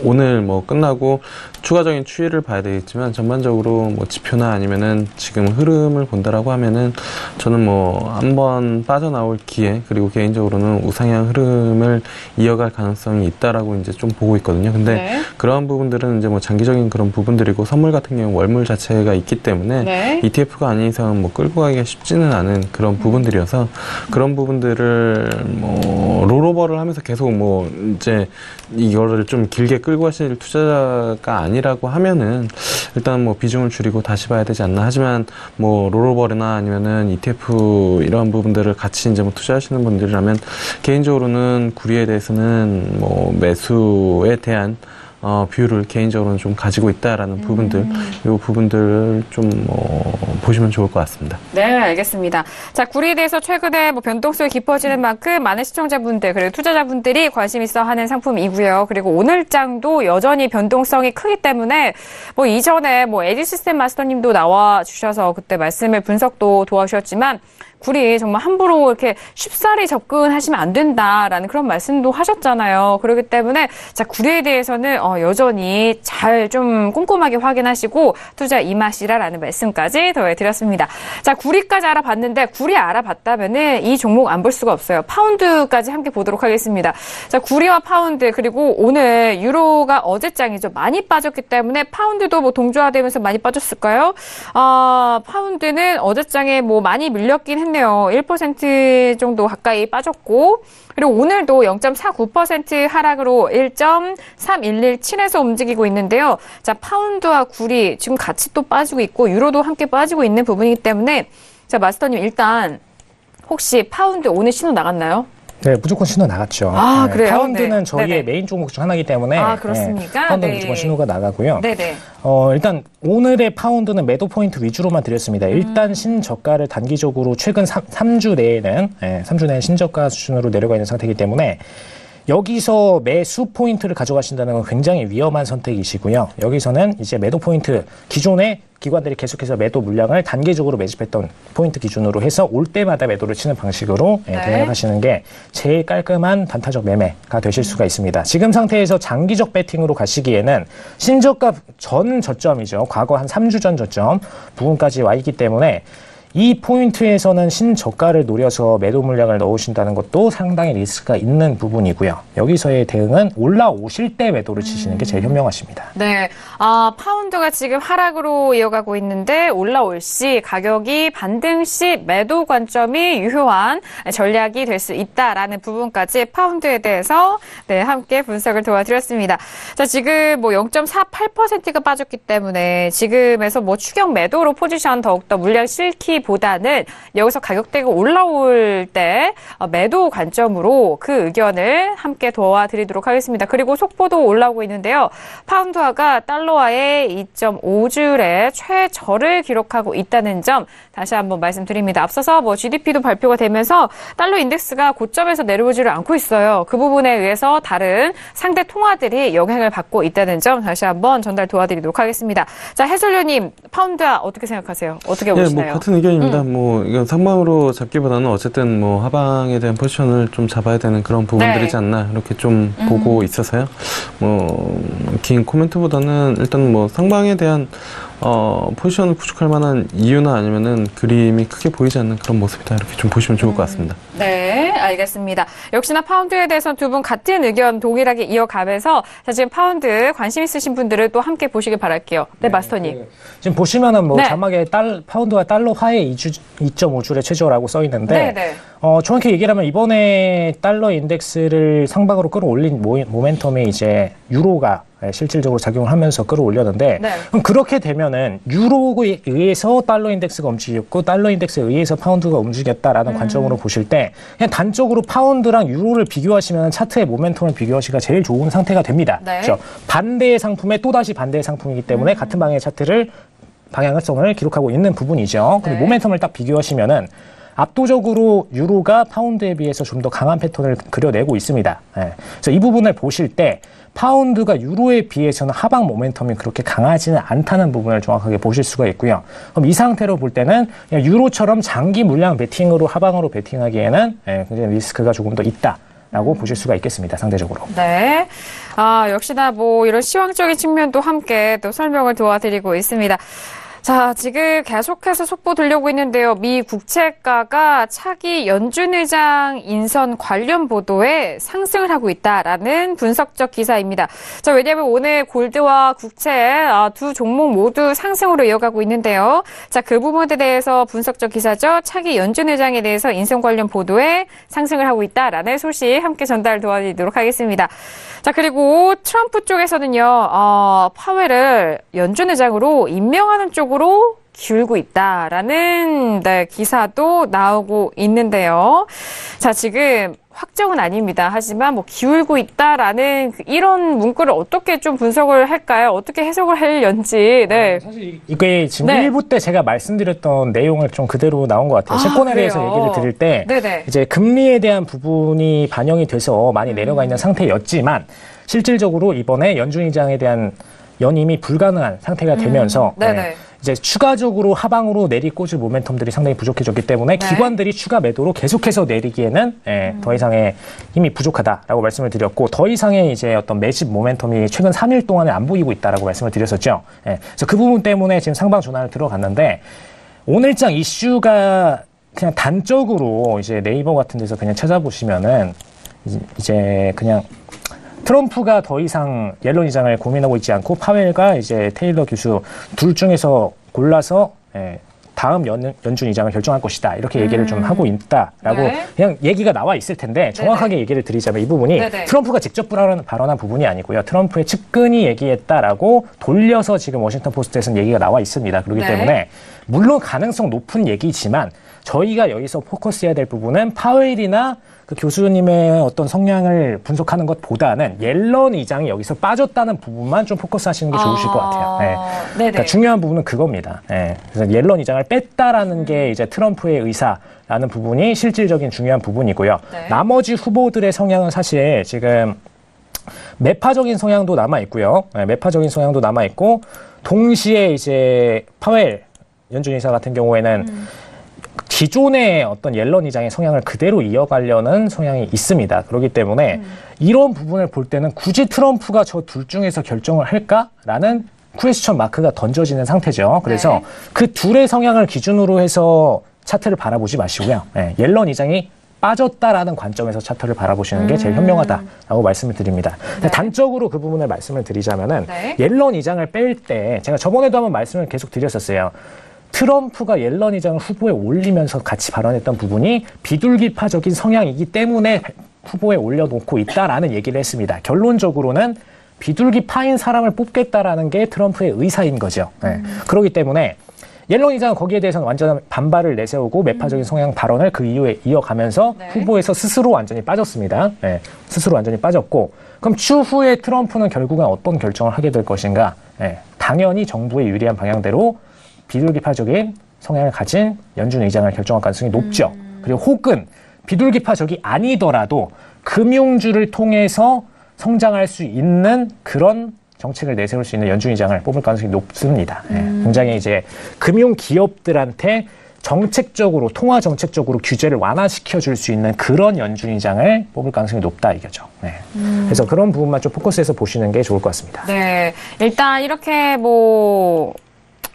오늘 뭐 끝나고 추가적인 추이를 봐야 되겠지만 전반적으로 뭐 지표나 아니면은 지금 흐름을 본다라고 하면은 저는 뭐 한번 빠져나올 기회 그리고 개인적으로는 우상향 흐름을 이어갈 가능성이 있다라고 이제 좀 보고 있거든요. 근데 네. 그러한 부분들은 이제 뭐 장기적인 그런 부분들이고 선물 같은 경우 월물 자체가 있기 때문에 네. ETF가 아닌 이상은 뭐 끌고 가기가 쉽지는 않은 그런 부분들이어서 그런 부분들을 뭐 롤오버를 하면서 계속 뭐 이제 이거를 좀 길게 끌고 가실 투자가 아니라고 하면은 일단 뭐 비중을 줄이고 다시 봐야 되지 않나. 하지만 뭐 롤오버나 아니면은 ETF 이런 부분들을 같이 이제 뭐 투자하시는 분들이라면 개인적으로는 구리에 대해서는 뭐 매수에 대한 뷰를 개인적으로는 좀 가지고 있다라는 부분들, 이 부분들을 좀 보시면 좋을 것 같습니다. 네, 알겠습니다. 자, 구리에 대해서 최근에 뭐 변동성이 깊어지는 만큼 많은 시청자분들 그리고 투자자분들이 관심 있어 하는 상품이고요. 그리고 오늘장도 여전히 변동성이 크기 때문에 뭐 이전에 뭐 에디시스템 마스터님도 나와 주셔서 그때 말씀을 분석도 도와주셨지만 구리 정말 함부로 이렇게 쉽사리 접근하시면 안 된다라는 그런 말씀도 하셨잖아요. 그렇기 때문에 자, 구리에 대해서는 여전히 잘 좀 꼼꼼하게 확인하시고 투자 임하시라라는 말씀까지 더해드렸습니다. 자, 구리까지 알아봤는데 구리 알아봤다면은 이 종목 안 볼 수가 없어요. 파운드까지 함께 보도록 하겠습니다. 자, 구리와 파운드 그리고 오늘 유로가 어제장이죠. 많이 빠졌기 때문에 파운드도 뭐 동조화되면서 많이 빠졌을까요? 파운드는 어제장에 뭐 많이 밀렸긴 했네요. 1% 정도 가까이 빠졌고 그리고 오늘도 0.49% 하락으로 1.3117에서 움직이고 있는데요. 자, 파운드와 구리 지금 같이 또 빠지고 있고 유로도 함께 빠지고 있는 부분이기 때문에 자, 마스터님 일단 혹시 파운드 오늘 신호 나갔나요? 네, 무조건 신호 나갔죠. 아, 네, 그래요? 파운드는 네. 저희의 네네. 메인 종목 중 하나이기 때문에 아, 그렇습니까? 네, 파운드는 네. 무조건 신호가 나가고요. 네네. 일단 오늘의 파운드는 매도 포인트 위주로만 드렸습니다. 일단 신저가를 단기적으로 최근 3주 내에는 3주 내에 신저가 수준으로 내려가 있는 상태이기 때문에 여기서 매수 포인트를 가져가신다는 건 굉장히 위험한 선택이시고요. 여기서는 이제 매도 포인트 기존에 기관들이 계속해서 매도 물량을 단계적으로 매집했던 포인트 기준으로 해서 올 때마다 매도를 치는 방식으로 대응하시는 게 제일 깔끔한 단타적 매매가 되실 수가 있습니다. 지금 상태에서 장기적 배팅으로 가시기에는 신저가 전 저점이죠. 과거 한 3주 전 저점 부분까지 와 있기 때문에 이 포인트에서는 신저가를 노려서 매도 물량을 넣으신다는 것도 상당히 리스크가 있는 부분이고요. 여기서의 대응은 올라오실 때 매도를 치시는 게 제일 현명하십니다. 네, 파운드가 지금 하락으로 이어가고 있는데 올라올 시 가격이 반등 시 매도 관점이 유효한 전략이 될 수 있다라는 부분까지 파운드에 대해서 함께 분석을 도와드렸습니다. 자, 지금 뭐 0.48%가 빠졌기 때문에 지금에서 뭐 추격 매도로 포지션 더욱더 물량 실기 보다는 여기서 가격대가 올라올 때 매도 관점으로 그 의견을 함께 도와드리도록 하겠습니다. 그리고 속보도 올라오고 있는데요. 파운드화가 달러화의 2.5줄의 최저를 기록하고 있다는 점 다시 한번 말씀드립니다. 앞서서 뭐 GDP도 발표가 되면서 달러 인덱스가 고점에서 내려오지를 않고 있어요. 그 부분에 의해서 다른 상대 통화들이 영향을 받고 있다는 점 다시 한번 전달 도와드리도록 하겠습니다. 자, 해설위원님, 파운드화 어떻게 생각하세요? 어떻게 보시나요? 뭐 같은 의견입니다. 뭐 이건 상방으로 잡기보다는 어쨌든 뭐 하방에 대한 포지션을 좀 잡아야 되는 그런 부분들이지 않나 이렇게 좀 보고 있어서요. 뭐 긴 코멘트보다는 일단 뭐 상방에 대한 포지션을 구축할 만한 이유나 아니면은 그림이 크게 보이지 않는 그런 모습이다. 이렇게 좀 보시면 좋을 것 같습니다. 네, 알겠습니다. 역시나 파운드에 대해서는 두 분 같은 의견 동일하게 이어가면서 자, 지금 파운드 관심 있으신 분들은 또 함께 보시길 바랄게요. 네, 마스터님. 지금 보시면은 뭐 네. 자막에 파운드와 달러 화해 2.5줄의 최저라고 써 있는데 네. 정확히 얘기를 하면 이번에 달러 인덱스를 상방으로 끌어올린 모멘텀이 이제 유로가 실질적으로 작용을 하면서 끌어올렸는데 네. 그럼 그렇게 되면은 유로에 의해서 달러 인덱스가 움직였고 달러 인덱스에 의해서 파운드가 움직였다라는 관점으로 보실 때 그냥 단적으로 파운드랑 유로를 비교하시면 차트의 모멘텀을 비교하시기가 제일 좋은 상태가 됩니다. 네. 그렇죠? 반대의 상품에 또다시 반대의 상품이기 때문에 같은 방향의 차트를 방향성을 기록하고 있는 부분이죠. 네. 그리고 모멘텀을 딱 비교하시면은 압도적으로 유로가 파운드에 비해서 좀 더 강한 패턴을 그려내고 있습니다. 그래서 이 부분을 보실 때 파운드가 유로에 비해서는 하방 모멘텀이 그렇게 강하지는 않다는 부분을 정확하게 보실 수가 있고요. 그럼 이 상태로 볼 때는 그냥 유로처럼 장기 물량 베팅으로 하방으로 베팅하기에는 굉장히 리스크가 조금 더 있다라고 보실 수가 있겠습니다. 상대적으로. 네. 역시나 뭐 이런 시황적인 측면도 함께 또 설명을 도와드리고 있습니다. 자, 지금 계속해서 속보 들려오고 있는데요. 미 국채가가 차기 연준 의장 인선 관련 보도에 상승을 하고 있다라는 분석적 기사입니다. 자, 왜냐하면 오늘 골드와 국채 두 종목 모두 상승으로 이어가고 있는데요. 자, 그 부분에 대해서 분석적 기사죠. 차기 연준 의장에 대해서 인선 관련 보도에 상승을 하고 있다라는 소식 함께 전달 도와드리도록 하겠습니다. 자, 그리고 트럼프 쪽에서는요, 파웰을 연준 의장으로 임명하는 쪽으로 기울고 있다라는 기사도 나오고 있는데요. 자, 지금 확정은 아닙니다. 하지만 뭐 기울고 있다라는 이런 문구를 어떻게 좀 분석을 할까요? 어떻게 해석을 할런지. 네. 사실 이게 지금 네. 1부 때 제가 말씀드렸던 내용을 좀 그대로 나온 것 같아요. 채권에 대해서 그래요? 얘기를 드릴 때 네네. 이제 금리에 대한 부분이 반영이 돼서 많이 내려가 있는 상태였지만 실질적으로 이번에 연준 의장에 대한 연임이 불가능한 상태가 되면서 네네. 이제 추가적으로 하방으로 내리꽂을 모멘텀들이 상당히 부족해졌기 때문에 네. 기관들이 추가 매도로 계속해서 내리기에는 더 이상의 힘이 부족하다라고 말씀을 드렸고 더 이상의 이제 어떤 매집 모멘텀이 최근 3일 동안에 안 보이고 있다라고 말씀을 드렸었죠. 그래서 그 부분 때문에 지금 상방 전환을 들어갔는데 오늘장 이슈가 그냥 단적으로 이제 네이버 같은 데서 그냥 찾아보시면은 이제 그냥 트럼프가 더 이상 옐런 의장을 고민하고 있지 않고 파웰과 이제 테일러 교수 둘 중에서 골라서 다음 연준 의장을 결정할 것이다. 이렇게 얘기를 좀 하고 있다라고 네. 그냥 얘기가 나와 있을 텐데 정확하게 얘기를 드리자면 이 부분이 네네. 트럼프가 직접 발언한 부분이 아니고요. 트럼프의 측근이 얘기했다라고 돌려서 지금 워싱턴 포스트에서는 얘기가 나와 있습니다. 그렇기 네. 때문에 물론 가능성 높은 얘기지만 저희가 여기서 포커스해야 될 부분은 파웰이나 그 교수님의 어떤 성향을 분석하는 것보다는 옐런 의장이 여기서 빠졌다는 부분만 좀 포커스하시는 게 좋으실 것 같아요. 그러니까 중요한 부분은 그겁니다. 그래서 옐런 의장을 뺐다라는 게 이제 트럼프의 의사라는 부분이 실질적인 중요한 부분이고요. 네. 나머지 후보들의 성향은 사실 지금 매파적인 성향도 남아 있고요. 매파적인 성향도 남아 있고 동시에 이제 파웰 연준 의사 같은 경우에는 기존의 어떤 옐런 의장의 성향을 그대로 이어가려는 성향이 있습니다. 그렇기 때문에 이런 부분을 볼 때는 굳이 트럼프가 저 둘 중에서 결정을 할까라는 퀘스천 마크가 던져지는 상태죠. 그래서 그 둘의 성향을 기준으로 해서 차트를 바라보지 마시고요. 옐런 의장이 빠졌다라는 관점에서 차트를 바라보시는 게 제일 현명하다라고 말씀을 드립니다. 단적으로 그 부분을 말씀을 드리자면은 옐런 의장을 뺄 때 제가 저번에도 한번 말씀을 계속 드렸었어요. 트럼프가 옐런 의장을 후보에 올리면서 같이 발언했던 부분이 비둘기파적인 성향이기 때문에 후보에 올려놓고 있다라는 얘기를 했습니다. 결론적으로는 비둘기파인 사람을 뽑겠다라는 게 트럼프의 의사인 거죠. 그렇기 때문에 옐런 의장은 거기에 대해서는 완전한 반발을 내세우고 매파적인 성향 발언을 그 이후에 이어가면서 후보에서 스스로 완전히 빠졌습니다. 스스로 완전히 빠졌고 그럼 추후에 트럼프는 결국은 어떤 결정을 하게 될 것인가? 당연히 정부의 유리한 방향대로 비둘기파적인 성향을 가진 연준 의장을 결정할 가능성이 높죠. 그리고 혹은 비둘기파적이 아니더라도 금융주를 통해서 성장할 수 있는 그런 정책을 내세울 수 있는 연준 의장을 뽑을 가능성이 높습니다. 굉장히 이제 금융 기업들한테 정책적으로 통화 정책적으로 규제를 완화시켜 줄 수 있는 그런 연준 의장을 뽑을 가능성이 높다 이거죠. 그래서 그런 부분만 좀 포커스해서 보시는 게 좋을 것 같습니다. 네, 일단 이렇게 뭐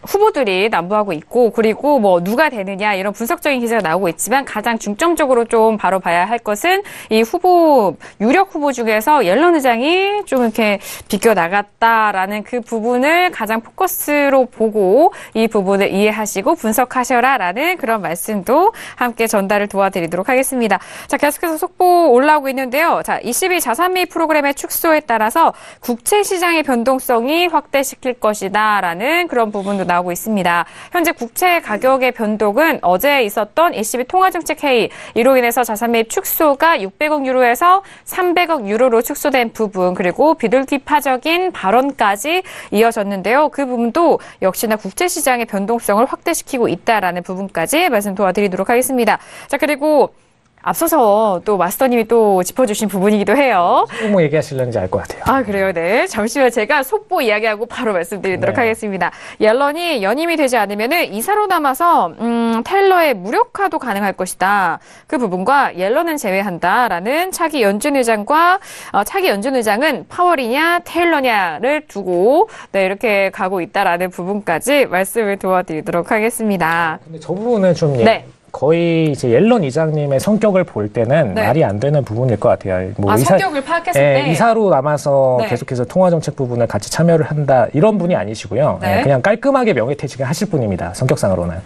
후보들이 난무하고 있고 그리고 뭐 누가 되느냐 이런 분석적인 기사가 나오고 있지만 가장 중점적으로 좀 바로 봐야 할 것은 이 후보 유력 후보 중에서 옐런 의장이 좀 이렇게 비껴 나갔다라는 그 부분을 가장 포커스로 보고 이 부분을 이해하시고 분석하셔라라는 그런 말씀도 함께 전달을 도와드리도록 하겠습니다. 자, 계속해서 속보 올라오고 있는데요. 자, 22 자산미 프로그램의 축소에 따라서 국채 시장의 변동성이 확대시킬 것이다라는 그런 부분도 나오고 있습니다. 현재 국채 가격의 변동은 어제 있었던 ECB 통화정책회의 이로 인해서 자산 매입 축소가 600억 유로에서 300억 유로로 축소된 부분 그리고 비둘기파적인 발언까지 이어졌는데요. 그 부분도 역시나 국채 시장의 변동성을 확대시키고 있다라는 부분까지 말씀 도와드리도록 하겠습니다. 자, 그리고 앞서서 또 마스터님이 또 짚어주신 부분이기도 해요. 뭐 얘기하시려는지 알 것 같아요. 아, 그래요? 네. 잠시만 제가 속보 이야기하고 바로 말씀드리도록 네. 하겠습니다. 옐런이 연임이 되지 않으면은 이사로 남아서 테일러의 무력화도 가능할 것이다. 그 부분과 옐런은 제외한다라는 차기 연준 의장과 차기 연준 의장은 파월이냐 테일러냐를 두고 네, 이렇게 가고 있다라는 부분까지 말씀을 도와드리도록 하겠습니다. 근데 저 부분은 좀 네. 거의 이제 옐런 이장님의 성격을 볼 때는 네. 말이 안 되는 부분일 것 같아요. 뭐 성격을 파악했을 때 이사로 남아서 네. 계속해서 통화정책 부분을 같이 참여를 한다 이런 분이 아니시고요. 네. 그냥 깔끔하게 명예퇴직을 하실 분입니다. 성격상으로는.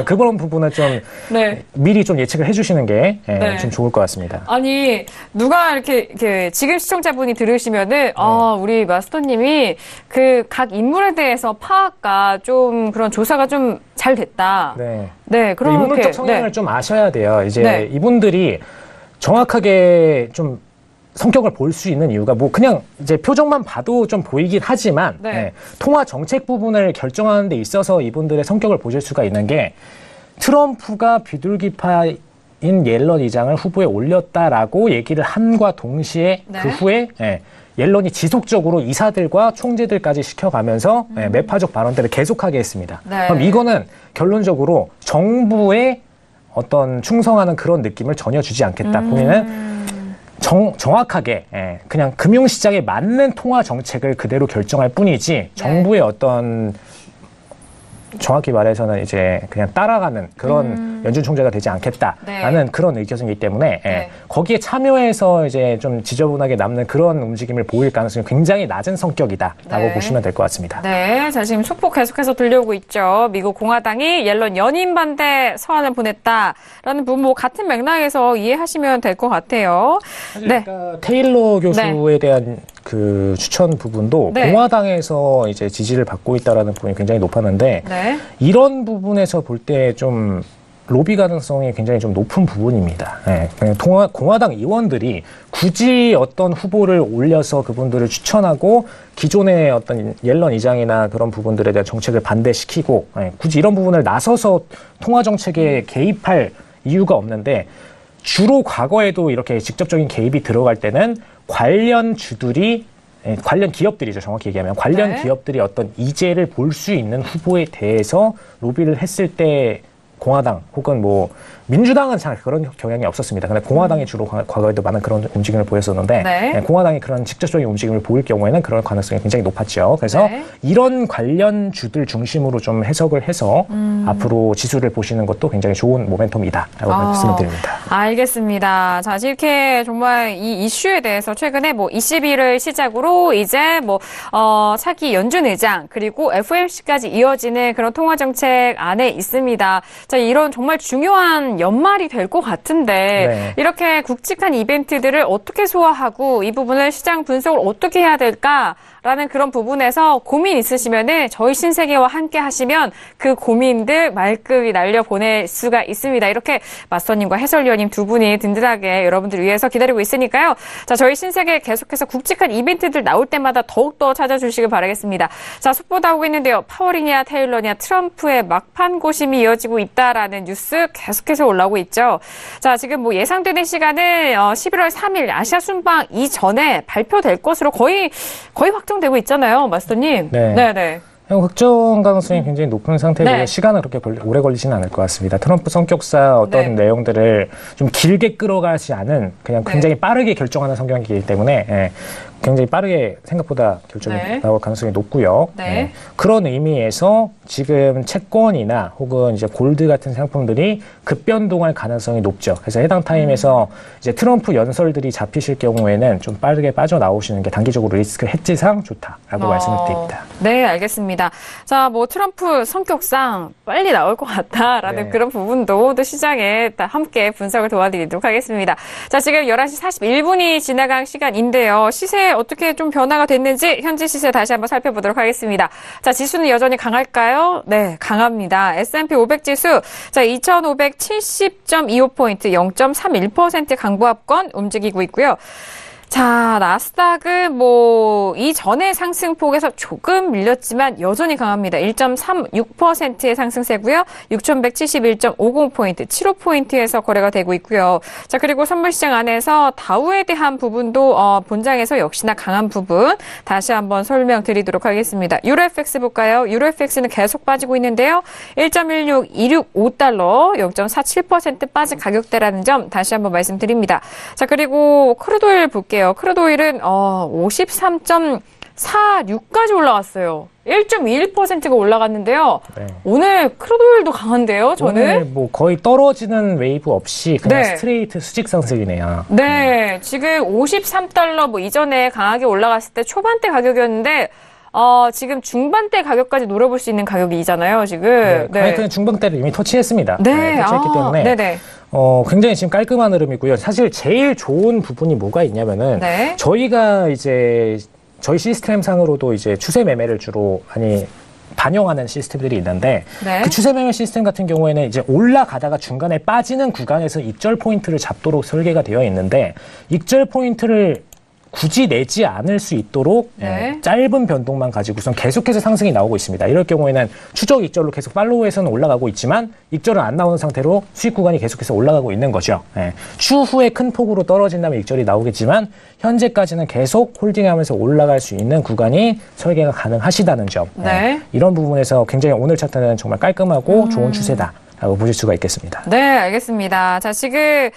그런 부분은 좀 네. 미리 좀 예측을 해주시는 게 네. 좀 좋을 것 같습니다. 아니 누가 이렇게 지금 시청자분이 들으시면은 우리 마스터님이 그 각 인물에 대해서 파악과 좀 그런 조사가 좀 잘 됐다. 네. 네, 그럼 인물적 성향을 네. 좀 아셔야 돼요. 이제 네. 이분들이 정확하게 좀 성격을 볼 수 있는 이유가 뭐 그냥 이제 표정만 봐도 좀 보이긴 하지만 네. 통화 정책 부분을 결정하는 데 있어서 이분들의 성격을 보실 수가 있는 게 트럼프가 비둘기파인 옐런 의장을 후보에 올렸다라고 얘기를 함과 동시에 네. 그 후에 옐런이 지속적으로 이사들과 총재들까지 시켜가면서 매파적 발언들을 계속하게 했습니다. 네. 그럼 이거는 결론적으로 정부에 어떤 충성하는 그런 느낌을 전혀 주지 않겠다. 본인은 정확하게 그냥 금융시장에 맞는 통화 정책을 그대로 결정할 뿐이지 정부의 어떤 정확히 말해서는 이제 그냥 따라가는 그런 연준 총재가 되지 않겠다라는 네. 그런 의견이기 때문에 네. 거기에 참여해서 이제 좀 지저분하게 남는 그런 움직임을 보일 가능성이 굉장히 낮은 성격이다라고 네. 보시면 될 것 같습니다. 네, 자 지금 속보 계속해서 들려오고 있죠. 미국 공화당이 옐런 연임 반대 서한을 보냈다라는 부분 뭐 같은 맥락에서 이해하시면 될 것 같아요. 네, 테일러 교수에 대한 그 추천 부분도 네. 공화당에서 이제 지지를 받고 있다라는 부분이 굉장히 높았는데 네. 이런 부분에서 볼 때 좀 로비 가능성이 굉장히 좀 높은 부분입니다. 그냥 공화당 의원들이 굳이 어떤 후보를 올려서 그분들을 추천하고 기존의 어떤 옐런 의장이나 그런 부분들에 대한 정책을 반대시키고 굳이 이런 부분을 나서서 통화 정책에 개입할 이유가 없는데 주로 과거에도 이렇게 직접적인 개입이 들어갈 때는 관련 기업들이죠. 정확히 얘기하면 관련 네. 기업들이 어떤 이재를 볼 수 있는 후보에 대해서 로비를 했을 때 공화당 혹은 뭐 민주당은 잘 그런 경향이 없었습니다. 근데 공화당이 주로 과거에도 많은 그런 움직임을 보였었는데 네. 공화당이 그런 직접적인 움직임을 보일 경우에는 그런 가능성이 굉장히 높았죠. 그래서 네. 이런 관련주들 중심으로 좀 해석을 해서 앞으로 지수를 보시는 것도 굉장히 좋은 모멘텀이다라고 말씀을 드립니다. 알겠습니다. 자, 이렇게 정말 이 이슈에 대해서 최근에 뭐 22를 시작으로 이제 뭐 차기 연준 의장 그리고 FOMC까지 이어지는 그런 통화 정책 안에 있습니다. 자, 이런 정말 중요한 연말이 될 것 같은데 네. 이렇게 굵직한 이벤트들을 어떻게 소화하고 이 부분을 시장 분석을 어떻게 해야 될까라는 그런 부분에서 고민 있으시면은 저희 신세계와 함께 하시면 그 고민들 말끔히 날려보낼 수가 있습니다. 이렇게 마스터님과 해설위원님 두 분이 든든하게 여러분들 위해서 기다리고 있으니까요. 자, 저희 신세계 계속해서 굵직한 이벤트들 나올 때마다 더욱더 찾아주시길 바라겠습니다. 자, 속보 나오고 있는데요. 파월이냐 테일러냐 트럼프의 막판 고심이 이어지고 있다라는 뉴스 계속해서 올라오고 있죠. 자, 지금 뭐 예상되는 시간은 11월 3일 아시아 순방 이전에 발표될 것으로 거의 확정되고 있잖아요, 마스터님. 네. 네네. 확정 가능성이 굉장히 높은 상태고요. 네. 시간은 그렇게 오래 걸리지는 않을 것 같습니다. 트럼프 성격상 어떤 내용들을 좀 길게 끌어가지 않은 그냥 굉장히 빠르게 결정하는 성격이기 때문에 굉장히 빠르게 생각보다 결정이 네. 나올 가능성이 높고요. 네. 네. 그런 의미에서 지금 채권이나 혹은 이제 골드 같은 상품들이 급변동할 가능성이 높죠. 그래서 해당 타임에서 이제 트럼프 연설들이 잡히실 경우에는 좀 빠르게 빠져나오시는 게 단기적으로 리스크 해지상 좋다라고 말씀을 드립니다. 네, 알겠습니다. 자, 뭐 트럼프 성격상 빨리 나올 것 같다라는 네. 그런 부분도 또 시장에 함께 분석을 도와드리도록 하겠습니다. 자, 지금 11시 41분이 지나간 시간인데요. 시세 어떻게 좀 변화가 됐는지 현지 시세 다시 한번 살펴보도록 하겠습니다. 자, 지수는 여전히 강할까요? 네, 강합니다. S&P 500 지수, 자, 2570.25포인트 0.31% 강보합권 움직이고 있고요. 자, 나스닥은 뭐 이전의 상승폭에서 조금 밀렸지만 여전히 강합니다. 1.36%의 상승세고요. 6171.50포인트, 75포인트에서 거래가 되고 있고요. 자, 그리고 선물시장 안에서 다우에 대한 부분도 본장에서 역시나 강한 부분 다시 한번 설명드리도록 하겠습니다. 유로FX 볼까요? 유로FX는 계속 빠지고 있는데요. 1.16265달러, 0.47% 빠진 가격대라는 점 다시 한번 말씀드립니다. 자, 그리고 크루드오일 볼게요. 크루드오일은 53.46까지 올라갔어요. 1.21%가 올라갔는데요. 네. 오늘 크루드오일도 강한데요, 저는. 오늘 뭐 거의 떨어지는 웨이브 없이 그냥 네. 스트레이트 수직 상승이네요. 네, 지금 53달러 뭐 이전에 강하게 올라갔을 때 초반대 가격이었는데 지금 중반대 가격까지 노려볼 수 있는 가격이잖아요, 지금. 네. 그냥 중반대를 이미 터치했습니다. 네, 터치했기 때문에 네네. 굉장히 지금 깔끔한 흐름이고요. 사실 제일 좋은 부분이 뭐가 있냐면은 네. 저희가 이제 저희 시스템 상으로도 이제 추세 매매를 주로 많이 반영하는 시스템들이 있는데 네. 그 추세 매매 시스템 같은 경우에는 이제 올라가다가 중간에 빠지는 구간에서 익절 포인트를 잡도록 설계가 되어 있는데 익절 포인트를 굳이 내지 않을 수 있도록 네. 짧은 변동만 가지고선 계속해서 상승이 나오고 있습니다. 이럴 경우에는 추적 익절로 계속 팔로우해서는 올라가고 있지만 익절은 안 나오는 상태로 수익 구간이 계속해서 올라가고 있는 거죠. 추후에 큰 폭으로 떨어진다면 익절이 나오겠지만 현재까지는 계속 홀딩하면서 올라갈 수 있는 구간이 설계가 가능하시다는 점. 네. 이런 부분에서 굉장히 오늘 차트는 정말 깔끔하고 좋은 추세다라고 보실 수가 있겠습니다. 네, 알겠습니다. 자, 지금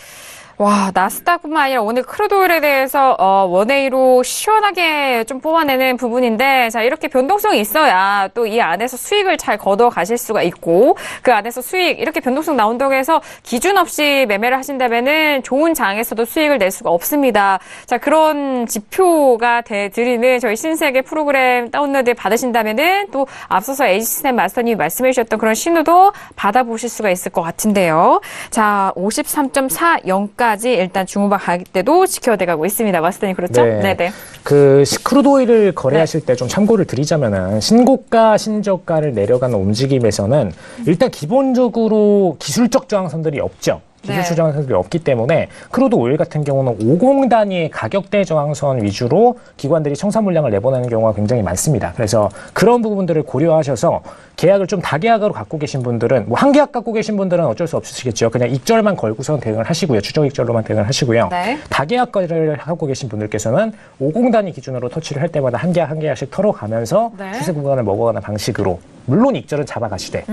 나스닥뿐만 아니라 오늘 크루드오일에 대해서 원웨이로 시원하게 좀 뽑아내는 부분인데, 자, 이렇게 변동성이 있어야 또 이 안에서 수익을 잘 걷어 가실 수가 있고, 그 안에서 수익 이렇게 변동성 나온다고 해서 기준 없이 매매를 하신다면은 좋은 장에서도 수익을 낼 수가 없습니다. 자, 그런 지표가 드리는 저희 신세계 프로그램 다운로드 받으신다면은 또 앞서서 에이지스템 마스터님이 말씀해 주셨던 그런 신호도 받아보실 수가 있을 것 같은데요. 자, 53.40까지 일단 중후반 가격대도 지켜내 가고 있습니다. 마스터님, 그렇죠? 네. 네네. 그 크루드오일을 거래하실 때 좀 참고를 드리자면은 신고가, 신저가를 내려가는 움직임에서는 일단 기본적으로 기술적 저항선들이 없죠. 기술적 저항선들이 없기 때문에 크루드 오일 같은 경우는 50 단위의 가격대 저항선 위주로 기관들이 청산 물량을 내보내는 경우가 굉장히 많습니다. 그래서 그런 부분들을 고려하셔서 계약을 좀 다계약으로 갖고 계신 분들은 뭐 한 계약 갖고 계신 분들은 어쩔 수 없으시겠죠. 그냥 익절만 걸고선 대응을 하시고요. 추적 익절로만 대응을 하시고요. 네. 다계약 거래를 하고 계신 분들께서는 50 단위 기준으로 터치를 할 때마다 한 계약 한 계약씩 털어가면서 네. 추세 구간을 먹어가는 방식으로 물론 익절은 잡아가시되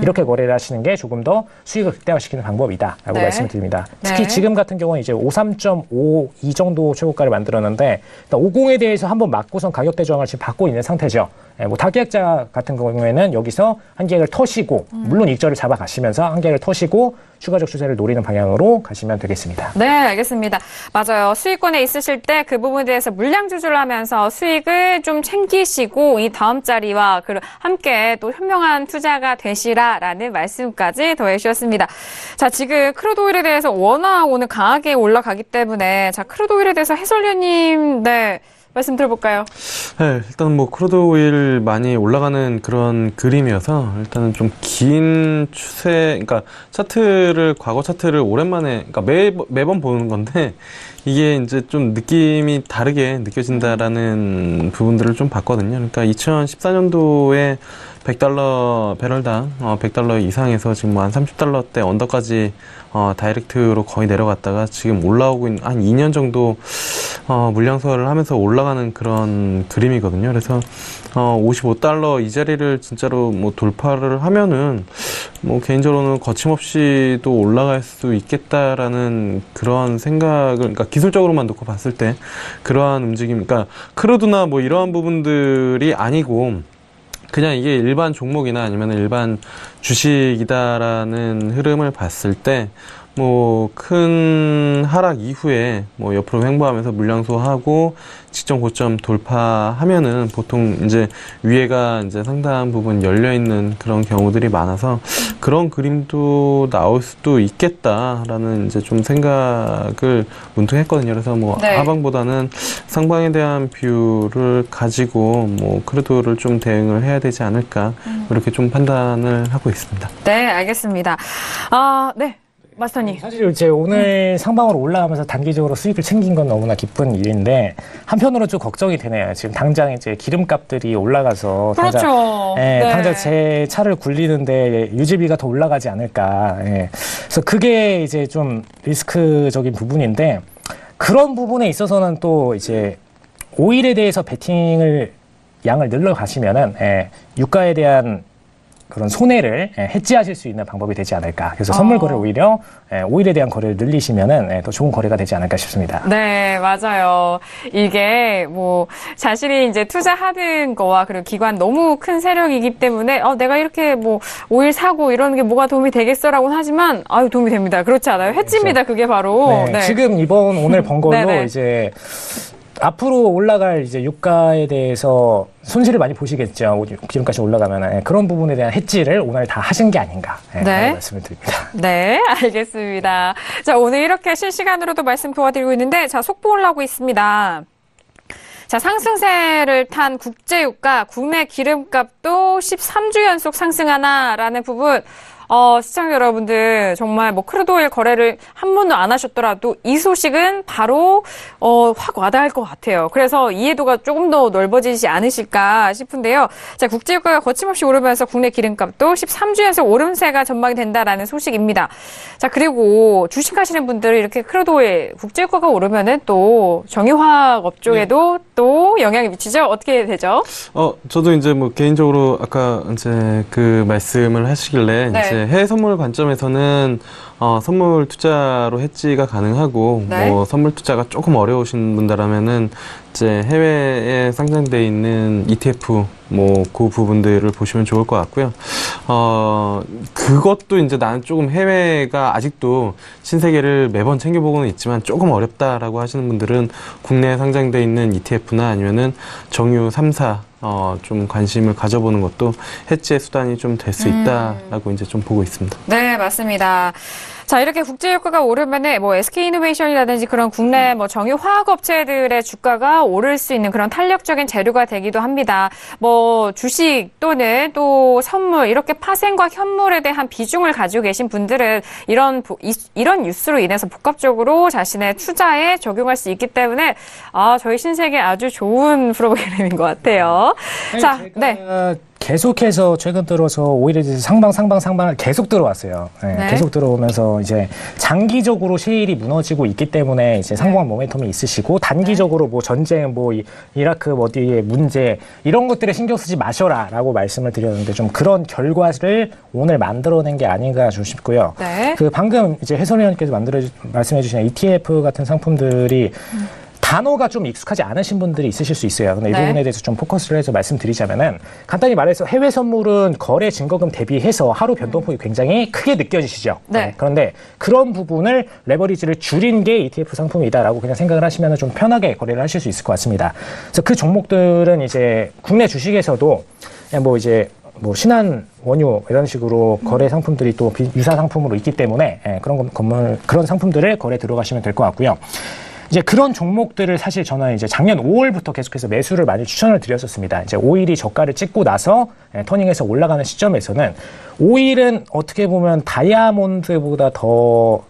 이렇게 거래를 하시는 게 조금 더 수익을 극대화시키는 방법이다라고 말씀을 드립니다. 특히 지금 같은 경우는 이제 53.52 정도 최고가를 만들었는데 50에 대해서 한번 맞고선 가격대 저항을 지금 받고 있는 상태죠. 뭐 다계약자 같은 경우에는 여기서 한 계약을 터시고 물론 익절을 잡아가시면서 한 계약을 터시고 추가적 추세를 노리는 방향으로 가시면 되겠습니다. 네, 알겠습니다. 맞아요. 수익권에 있으실 때 그 부분에 대해서 물량 조절을 하면서 수익을 좀 챙기시고 이 다음 자리와 함께 또 현명한 투자가 되시라라는 말씀까지 더해 주셨습니다. 자, 지금 크루드오일에 대해서 워낙 오늘 강하게 올라가기 때문에 자, 크루드오일에 대해서 해설위원님 말씀 들어볼까요? 네, 일단 뭐 크루드 오일 많이 올라가는 그런 그림이어서 일단은 좀 긴 추세, 그러니까 과거 차트를 오랜만에, 그러니까 매번 보는 건데 이게 이제 좀 느낌이 다르게 느껴진다라는 부분들을 좀 봤거든요. 그러니까 2014년도에 $100 배럴당 100달러 이상에서 지금 한 30달러대 언더까지 다이렉트로 거의 내려갔다가 지금 올라오고 있는 한 2년 정도 물량소화를 하면서 올라가는 그런 그림이거든요. 그래서 55달러 이 자리를 진짜로 뭐 돌파를 하면은 뭐 개인적으로는 거침없이 또 올라갈 수 있겠다라는 그런 생각을, 그러니까 기술적으로만 놓고 봤을 때 그러한 움직임, 그러니까 크루드나 뭐 이러한 부분들이 아니고 그냥 이게 일반 종목이나 아니면 일반 주식이다라는 흐름을 봤을 때 뭐 큰 하락 이후에 뭐 옆으로 횡보하면서 물량소하고 직전 고점 돌파하면은 보통 이제 위에가 이제 상당 부분 열려 있는 그런 경우들이 많아서 그런 그림도 나올 수도 있겠다라는 이제 좀 생각을 문득 했거든요. 그래서 뭐 네. 하방보다는 상방에 대한 뷰를 가지고 뭐 크루드를 좀 대응을 해야 되지 않을까 이렇게 좀 판단을 하고 있습니다. 네, 알겠습니다. 네. 마스터님. 사실 이제 오늘 상방으로 올라가면서 단기적으로 수익을 챙긴 건 너무나 기쁜 일인데 한편으로 좀 걱정이 되네요. 지금 당장 이제 기름값들이 올라가서 그렇죠. 당장 제 차를 굴리는데 유지비가 더 올라가지 않을까. 그래서 그게 이제 좀 리스크적인 부분인데 그런 부분에 있어서는 또 이제 오일에 대해서 베팅을 양을 늘려 가시면은 유가에 대한 그런 손해를 해지하실 수 있는 방법이 되지 않을까. 그래서 선물 거래를 오히려 오일에 대한 거래를 늘리시면은 더 좋은 거래가 되지 않을까 싶습니다. 네, 맞아요. 이게 뭐 자신이 이제 투자하는 거와 그리고 기관 너무 큰 세력이기 때문에 내가 이렇게 뭐 오일 사고 이러는 게 뭐가 도움이 되겠어라고는 하지만 도움이 됩니다. 그렇지 않아요? 해지입니다. 그게 바로. 네. 지금 오늘 번 걸로 이제 앞으로 올라갈 이제 유가에 대해서 손실을 많이 보시겠죠. 기름값이 올라가면 그런 부분에 대한 해지를 오늘 다 하신 게 아닌가 말씀을 드립니다. 네, 알겠습니다. 자, 오늘 이렇게 실시간으로도 말씀 도와드리고 있는데 자, 속보 올라오고 있습니다. 자, 상승세를 탄 국제유가, 국내 기름값도 13주 연속 상승하나라는 부분. 시청자 여러분들 정말 뭐 크루드오일 거래를 한 번도 안 하셨더라도 이 소식은 바로 확 와닿을 것 같아요. 그래서 이해도가 조금 더 넓어지지 않으실까 싶은데요. 자, 국제유가가 거침없이 오르면서 국내 기름값도 13주 연속 오름세가 전망이 된다라는 소식입니다. 자, 그리고 주식하시는 분들 이렇게 크루드오일 국제유가가 오르면은 또 정유화학 업종에도 또 영향이 미치죠. 어떻게 되죠? 저도 이제 뭐 개인적으로 아까 이제 그 말씀을 하시길래 이제 해외 선물 관점에서는 선물 투자로 해지가 가능하고 뭐 선물 투자가 조금 어려우신 분들라면은 이제 해외에 상장돼 있는 ETF 뭐 그 부분들을 보시면 좋을 것 같고요. 그것도 이제 나는 조금 해외가 아직도 신세계를 매번 챙겨보고는 있지만 조금 어렵다라고 하시는 분들은 국내에 상장돼 있는 ETF나 아니면은 정유 3사 좀 관심을 가져보는 것도 해지의 수단이 좀 될 수 있다라고 이제 좀 보고 있습니다. 네, 맞습니다. 자, 이렇게 국제유가가 오르면은 뭐 SK이노베이션이라든지 그런 국내 뭐 정유 화학 업체들의 주가가 오를 수 있는 그런 탄력적인 재료가 되기도 합니다. 뭐 주식 또는 또 선물 이렇게 파생과 현물에 대한 비중을 가지고 계신 분들은 이런 뉴스로 인해서 복합적으로 자신의 투자에 적용할 수 있기 때문에 저희 신세계 아주 좋은 프로그램인 것 같아요. 자, 계속해서 최근 들어서 오일에 대해서 상방을 계속 들어왔어요. 계속 들어오면서 이제 장기적으로 셰일이 무너지고 있기 때문에 이제 상방한 모멘텀이 있으시고 단기적으로 뭐 전쟁, 뭐 이라크 어디의 문제 이런 것들에 신경 쓰지 마셔라라고 말씀을 드렸는데 좀 그런 결과를 오늘 만들어낸 게 아닌가 싶고요. 그 방금 이제 해설위원님께서 말씀해주신 ETF 같은 상품들이 단어가 좀 익숙하지 않으신 분들이 있으실 수 있어요. 근데 이 부분에 대해서 좀 포커스를 해서 말씀드리자면은 간단히 말해서 해외 선물은 거래 증거금 대비해서 하루 변동폭이 굉장히 크게 느껴지시죠. 그런데 그런 부분을 레버리지를 줄인 게 ETF 상품이다라고 그냥 생각을 하시면 좀 편하게 거래를 하실 수 있을 것 같습니다. 그래서 그 종목들은 이제 국내 주식에서도 뭐 이제 뭐 신한 원유 이런 식으로 거래 상품들이 또 유사 상품으로 있기 때문에 그런 상품들을 거래 들어가시면 될 것 같고요. 이제 그런 종목들을 사실 저는 이제 작년 5월부터 계속해서 매수를 많이 추천을 드렸었습니다. 이제 오일이 저가를 찍고 나서 터닝해서 올라가는 시점에서는 오일은 어떻게 보면 다이아몬드보다 더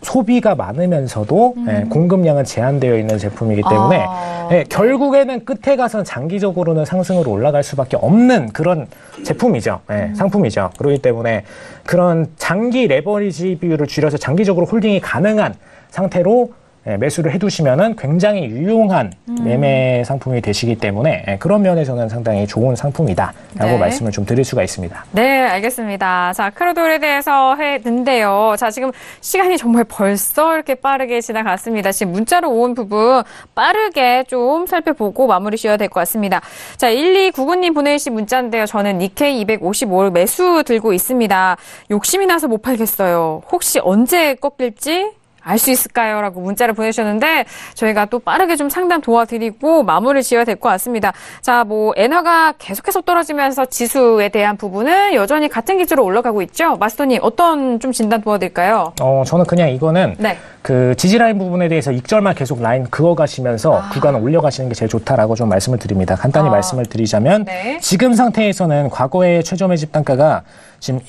소비가 많으면서도 공급량은 제한되어 있는 제품이기 때문에 결국에는 끝에 가서는 장기적으로는 상승으로 올라갈 수밖에 없는 그런 제품이죠. 상품이죠. 그렇기 때문에 그런 장기 레버리지 비율을 줄여서 장기적으로 홀딩이 가능한 상태로 매수를 해두시면은 굉장히 유용한 매매 상품이 되시기 때문에 그런 면에서는 상당히 좋은 상품이다라고 네. 말씀을 좀 드릴 수가 있습니다. 네, 알겠습니다. 자, 크루돌에 대해서 했는데요. 자, 지금 시간이 정말 벌써 이렇게 빠르게 지나갔습니다. 지금 문자로 온 부분 빠르게 좀 살펴보고 마무리 지어야 될 것 같습니다. 자, 1299님 보내주신 문자인데요. 저는 니케이 255를 매수 들고 있습니다. 욕심이 나서 못 팔겠어요. 혹시 언제 꺾일지 알 수 있을까요? 라고 문자를 보내주셨는데 저희가 또 빠르게 좀 상담 도와드리고 마무리 지어야 될 것 같습니다. 자, 뭐 엔화가 계속해서 떨어지면서 지수에 대한 부분은 여전히 같은 기조로 올라가고 있죠. 마스터님 어떤 좀 진단 도와드릴까요? 저는 그냥 이거는 네. 그 지지라인 부분에 대해서 익절만 계속 라인 그어가시면서 구간을 올려가시는 게 제일 좋다라고 좀 말씀을 드립니다. 간단히 말씀을 드리자면 네. 지금 상태에서는 과거의 최저 매집 단가가 지금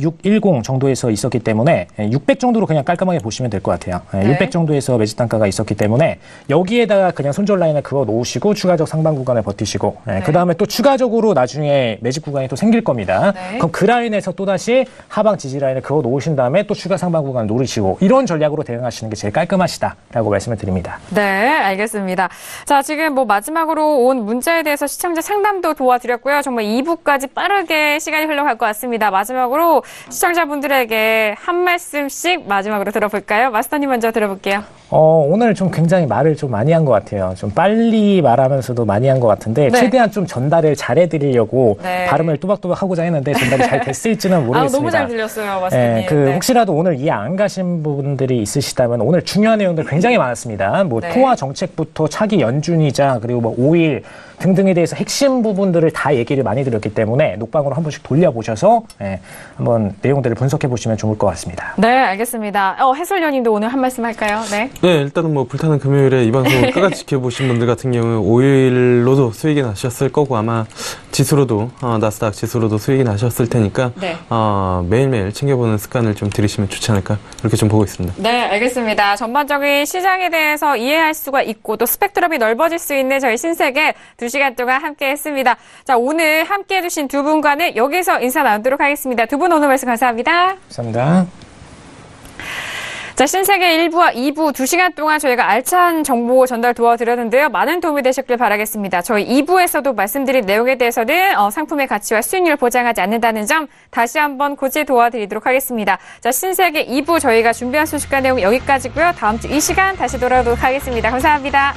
610 정도에서 있었기 때문에 600 정도로 그냥 깔끔하게 보시면 될 것 같아요. 네. 600 정도에서 매집 단가가 있었기 때문에 여기에다가 그냥 손절 라인을 그어 놓으시고 추가적 상방 구간을 버티시고 네. 그 다음에 또 추가적으로 나중에 매집 구간이 또 생길 겁니다. 네. 그럼 그 라인에서 또다시 하방 지지 라인을 그어 놓으신 다음에 또 추가 상방 구간을 노리시고 이런 전략으로 대응하시는 게 제일 깔끔하시다라고 말씀을 드립니다. 네, 알겠습니다. 자, 지금 뭐 마지막으로 온 문자에 대해서 시청자 상담도 도와드렸고요. 정말 2부까지 빠르게 시간이 흘러갈 것 같습니다. 마지막으로 시청자분들에게 한 말씀씩 마지막으로 들어볼까요? 마스터님 먼저 들어볼게요. 오늘 좀 굉장히 말을 좀 많이 한 것 같아요. 좀 빨리 말하면서도 많이 한 것 같은데 네. 최대한 좀 전달을 잘해드리려고 네. 발음을 또박또박 하고자 했는데 전달이 잘 됐을지는 모르겠습니다. 너무 잘 들렸어요, 마스터님. 네. 혹시라도 오늘 이해 안 가신 분들이 있으시다면 오늘 중요한 내용들 굉장히 많았습니다. 뭐 네. 토화 정책부터 차기 연준이자 그리고 뭐 오일 등등에 대해서 핵심 부분들을 다 얘기를 많이 드렸기 때문에 녹방으로 한 번씩 돌려보셔서 한번 내용들을 분석해 보시면 좋을 것 같습니다. 네, 알겠습니다. 해설위원님도 오늘 한 말씀 할까요? 네. 네, 일단은 뭐 불타는 금요일에 이 방송을 끝까지 지켜보신 분들 같은 경우는 5일로도 수익이 나셨을 거고 아마 지수로도 나스닥 지수로도 수익이 나셨을 테니까 네. 매일매일 챙겨보는 습관을 좀 들이시면 좋지 않을까 그렇게 좀 보고 있습니다. 네, 알겠습니다. 전반적인 시장에 대해서 이해할 수가 있고 또 스펙트럼이 넓어질 수 있는 저희 신세계 2시간 동안 함께 했습니다. 자, 오늘 함께 해주신 두 분과는 여기서 인사 나누도록 하겠습니다. 두 분 오늘 말씀 감사합니다. 감사합니다. 자, 신세계 1부와 2부 2시간 동안 저희가 알찬 정보 전달 도와드렸는데요. 많은 도움이 되셨길 바라겠습니다. 저희 2부에서도 말씀드린 내용에 대해서는 상품의 가치와 수익률을 보장하지 않는다는 점 다시 한번 고지 도와드리도록 하겠습니다. 자, 신세계 2부 저희가 준비한 소식과 내용 여기까지고요. 다음 주 이 시간 다시 돌아오도록 하겠습니다. 감사합니다.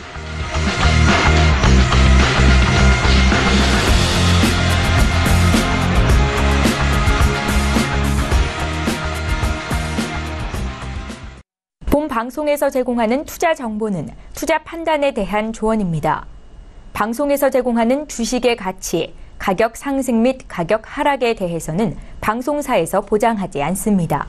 본 방송에서 제공하는 투자 정보는 투자 판단에 대한 조언입니다. 방송에서 제공하는 주식의 가치, 가격 상승 및 가격 하락에 대해서는 방송사에서 보장하지 않습니다.